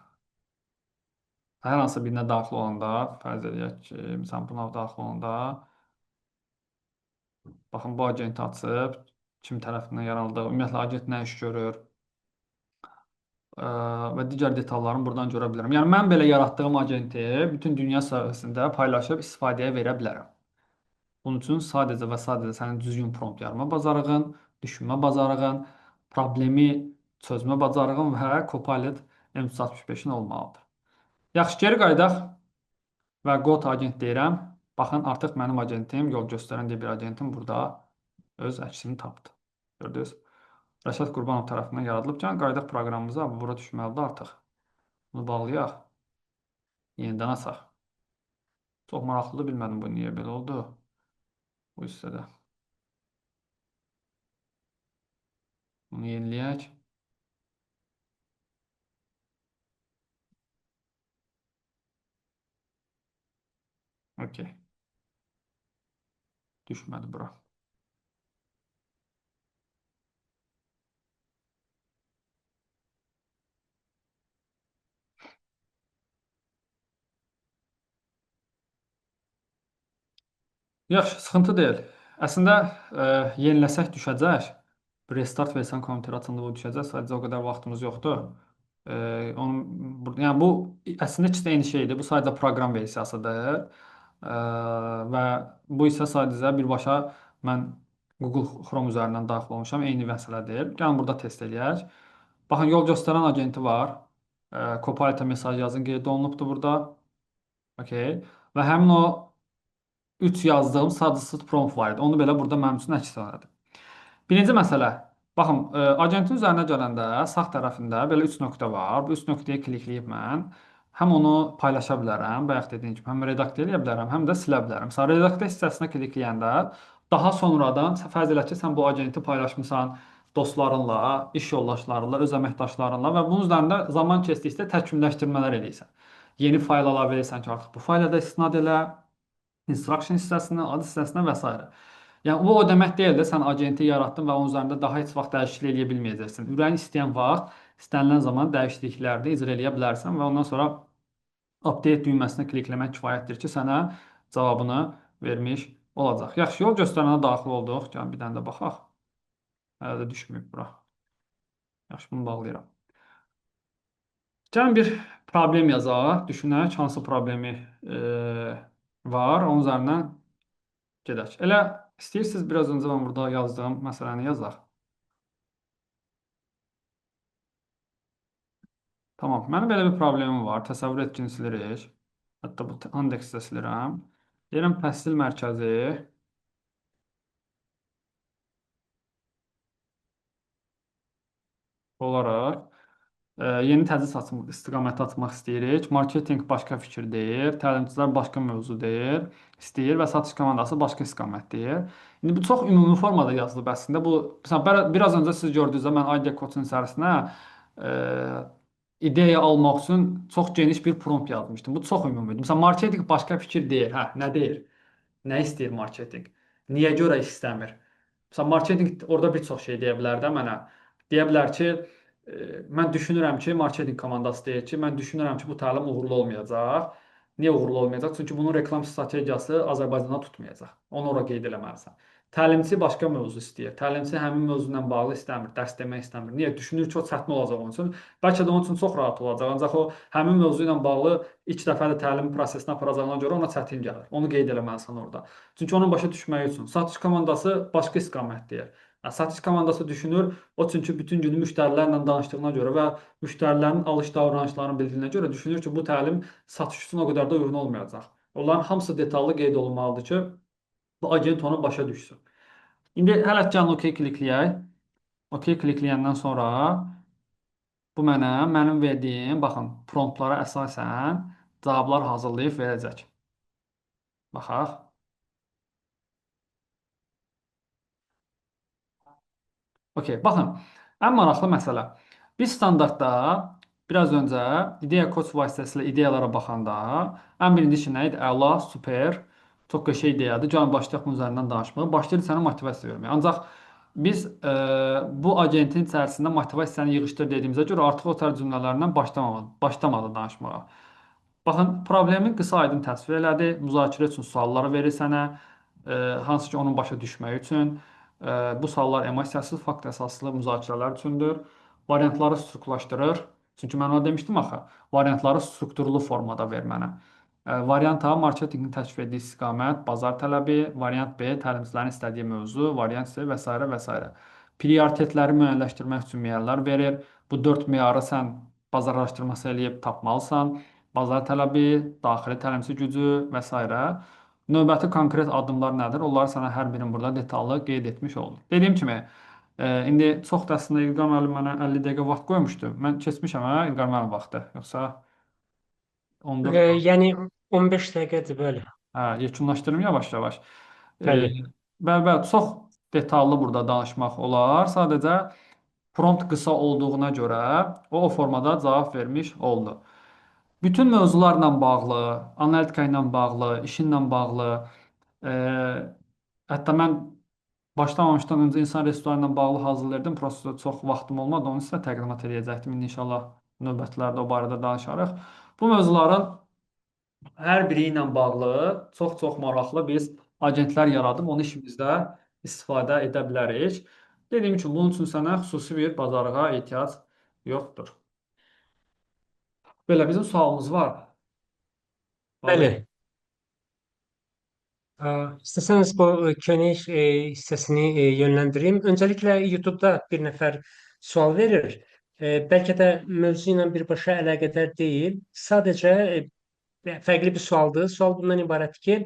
Hər hansı birinə daxil olanda, fərz edək ki, məsələn, buna daxil olanda, baxın, bu agenti açıb, kim tərəfindən yaranıldı, ümumiyyətlə agent nə iş görür və digər detallarını buradan görə bilərəm. Yəni, mən belə yaratdığım agenti bütün dünya sahəsində paylaşıb istifadəyə verə bilərəm. Bunun üçün sadəcə və sadəcə sənin düzgün prompt yarma bacarığın, düşünmə bacarığın, problemi çözmə bacarığın və Copilot M365-in olmalıdır. Yaxşı, geri qayıdaq və Got agent deyirəm. Baxın, artıq mənim agentim, yol göstərən deyə bir agentim burada öz əksini tapdı. Gördünüz? Rəşad Qurbanov tərəfindən yaradılıb. Gəlin, qaydaq proqramımıza bura düşməlidir artıq. Bunu bağlayaq. Yenidən açaq. Çox maraqlıdır, bilmədim bu niyə belə oldu. Bu hissədə. Bunu yeniləyək. Okey. Düşmədi bura. Yaxşı, sıxıntı deyil. Əslində, yeniləsək düşəcək. Bir restart versən kompüter açılında bu düşəcək. Sadəcə o qədər vaxtımız yoxdur. Yəni bu əslində ikisi də eyni şeydir. Bu sadəcə proqram versiyasıdır. E, və bu isə sadəcə birbaşa mən Google Chrome üzərindən daxil olmuşam. Eyni məsələdir. Gəlin burada test eləyək. Baxın, yol göstərən agenti var. Copilot-a mesaj yazın qeyd olunubdur burada. Okay. Və həmin o 3 yazdığım sadsız prompt var idi. Onu belə burada mənim üçün əks etdirdim. Birinci məsələ. Baxın, agentin üzərinə gələndə sağ tərəfində belə 3 nöqtə var. Bu 3 nöqtəyə klikləyib mən həm onu paylaşa bilərəm, bayaq dediyim kimi, həm redaktə edə bilərəm, həm də silə bilərəm. Məsələn, redaktə hissəsinə klikləyəndə daha sonradan fərz elə ki, sən bu agenti paylaşmısan dostlarınla, iş yoldaşlarınla, öz əməkdaşlarınla və bunun üzərində zaman keçdikcə təkmilləşdirmələr edirsən. Yeni fayl ala bilirsən ki, artıq bu fayla da istinad elə, instruction hissəsinə, ad hissəsinə və s. Yəni bu o demək deyil də sən agenti yaratdın və onun üzərində daha heç vaxt dəyişiklik edə bilməyəcəksən. Ürəyin istəyən vaxt, istənilən zaman dəyişiklikləri də icra edə bilərsən və ondan sonra update düyməsinə klikləmək kifayətdir ki, sənə cavabını vermiş olacaq. Yaxşı, yol göstərənə daxil olduq. Gəlin bir dənə də baxaq. Hələ də düşməyib bura. Yaxşı, bunu bağlayıram. Gəlin bir problem yazaq. Düşünək hansı problemi var. Onun üzərindən gedək. Elə istəyirsiniz biraz öncə mən burada yazdığım məsələni yazaq. Tamam. Mənim belə bir problemim var. Təsəvvür et ki, silirik. Hətta bu indeksi də silirəm. Deyirəm təhsil mərkəzi olaraq yeni tədris istiqaməti açmaq istəyirik. Marketinq başqa fikir deyir, təlimçilər başqa mövzu deyir, istəyir və satış komandası başqa istiqamət deyir. İndi bu çox ümumi formada yazılıb əslində. Bu məsələn biraz öncə siz gördünüzdə mən Idea Coach-un içərisinə e, ideya almaq üçün çox geniş bir prompt yazmışdım. Bu çox ümumidir. Məsələn, marketinq başqa fikir deyir. Hə, nə deyir? Nə istəyir marketinq? Niyə görə istəmir? Məsələn, marketinq orada bir çox şey deyə bilər də mənə. Deyə bilər ki, mən düşünürəm ki, marketinq komandası deyir ki, mən düşünürəm ki, bu təlim uğurlu olmayacaq. Niyə uğurlu olmayacaq? Çünki bunun reklam strategiyası Azərbaycanda tutmayacaq. Onu ora qeyd eləməlisən. Təlimçi başqa mövzu istəyir. Təlimçi həmin mövzu ilə bağlı istəmir, dərs demək istəmir. Niyə? Düşünür ki, o çətin olacaq onun üçün. Bəlkə də onun üçün çox rahat olacaq. Ancaq o həmin mövzu ilə bağlı ilk dəfə də təlim prosesini aparacağına görə ona çətin gəlir. Onu qeyd eləməlisən orada. Çünki onun başa düşməyi üçün satış komandası başqa istiqamət deyir. Satış komandası düşünür, o çünki bütün günü müştərilərlə danışdığına görə və müştərilərin alış davranışlarını bildiyinə görə düşünür ki, bu təlim satış üçün o qədər də uyğun olmayacaq. Onların hamısı detallı qeyd olunmalıdır ki, bu agent onu başa düşsün. İndi hələ gəlin OK klikləyək. OK klikləyəndən sonra bu mənə mənim verdiyim, baxın, promptlara əsasən cavablar hazırlayıb verəcək. Baxaq. Okey, baxın, ən maraqlı məsələ. Biz standartda biraz öncə ideya coach vasitəsilə ideyalara baxanda ən birinci şey nə idi? Əla, super, çox qəşəng ideyadır. Gəlin başlayaq bunun üzərindən danışmağa. Başlayır sənə motivasiya verməyə. Ancaq biz bu agentin içərisində motivasiyanı yığışdır dediyimizə görə artıq o tərz cümlələrdən başlamadı danışmağa. Baxın, problemi qısa aydın təsvir elədi. Müzakirə üçün suallar verir sənə, hansı ki onun başa düşməyi üçün. Bu suallar emosiyasız, fakt əsaslı müzakirələr üçündür. Variantları strukturlaşdırır. Çünki mən ona demişdim axı, variantları strukturlu formada ver mənə. Variant A marketinqin təklif etdiyi istiqamət, bazar tələbi, variant B təlimçilərin istədiyi mövzu, variant C və s. və s. Prioritetləri müəyyənləşdirmək üçün meyarlar verir. Bu 4 meyarı sən bazar araşdırması eləyib tapmalısan. Bazar tələbi, daxili təlimçi gücü və s. Növbəti konkret addımlar nədir? Onları sənə hər birini burada detallı qeyd etmiş oldum. Dediyim kimi, indi çox da əslində İlqar müəllim mənə 50 dəqiqə vaxt qoymuşdu. Mən keçmişəm hə İlqar müəllim vaxtı. Yoxsa 14. Yəni 15 dəqiqədir belə. Hə, yekunlaşdırım yavaş-yavaş. Bəli. Bəli, çox detallı burada danışmaq olar. Sadəcə prompt qısa olduğuna görə o formada cavab vermiş oldu. Bütün mövzularla bağlı, analitika ilə bağlı, işinlə bağlı, e, hətta mən başlamamışdan öncə insan resursları ilə bağlı hazırlayırdım. Prosta çox vaxtım olmadı. Onu sizə təqdimat edəcəkdim. İndi inşallah növbətlərdə o barədə danışarıq. Bu mövzuların hər biri ilə bağlı çox-çox maraqlı biz agentlər yaradıb onu işimizdə istifadə edə bilərik. Dediyim kimi bunun üçün sənə xüsusi bir bacarığa ehtiyac yoxdur. Belə bizim sualımız var. Bəli. Vallahi. İstəsəniz bu köynək hissəsini yönləndireyim. Öncəliklə YouTube-da bir nəfər sual verir. Bəlkə də mövzu ilə birbaşa əlaqədar deyil. Sadəcə fərqli bir sualdır. Sual bundan ibarətdir ki,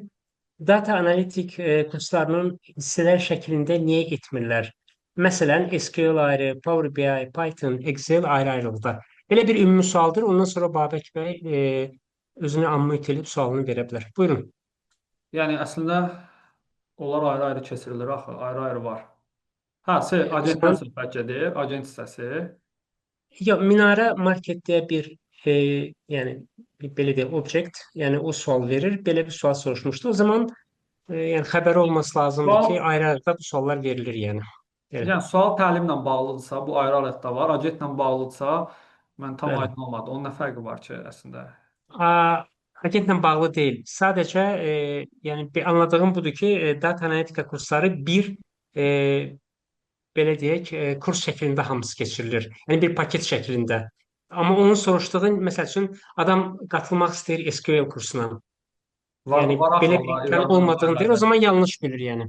data analitik kurslarının hissələr şəklində niyə etmirlər? Məsələn, SQL ayrı, Power BI, Python, Excel ayrı-ayrılıqda. Belə bir ümumi sualdır. Ondan sonra Babək bəy özünü unmute edib sualını verə bilər. Buyurun. Yəni əslində onlar ayrı-ayrı keçirilir axı, ayrı-ayrı var. Hə, O agentdən zaman söhbət gedir, agent hissəsi. ya Minara Market deyə bir yəni belə deyək obyekt, yəni o sual verir. Belə bir sual soruşmuşdu. O zaman yəni xəbəri olması lazımdır ki, Sual, ayrı-ayrı bu suallar verilir yəni. Belə. yəni sual təlimlə bağlıdırsa, bu ayrı-ayrılıqda var. Agentlə bağlıdırsa, mən tam Bəli. aydın olmadı. Onun nə fərqi var ki, əslində? A, agentlə bağlı deyil. Sadəcə yəni bir anladığım budur ki, data analitika kursları bir e, belə deyək, kurs şəklində hamısı keçirilir. Yəni bir paket şəklində. Amma onun soruşduğu, məsəl üçün, adam qatılmaq istəyir SQL kursuna. Var, Yəni var axı belə bir onlar imkan İranla olmadığını deyir, o müharibə. zaman yanlış bilir yəni.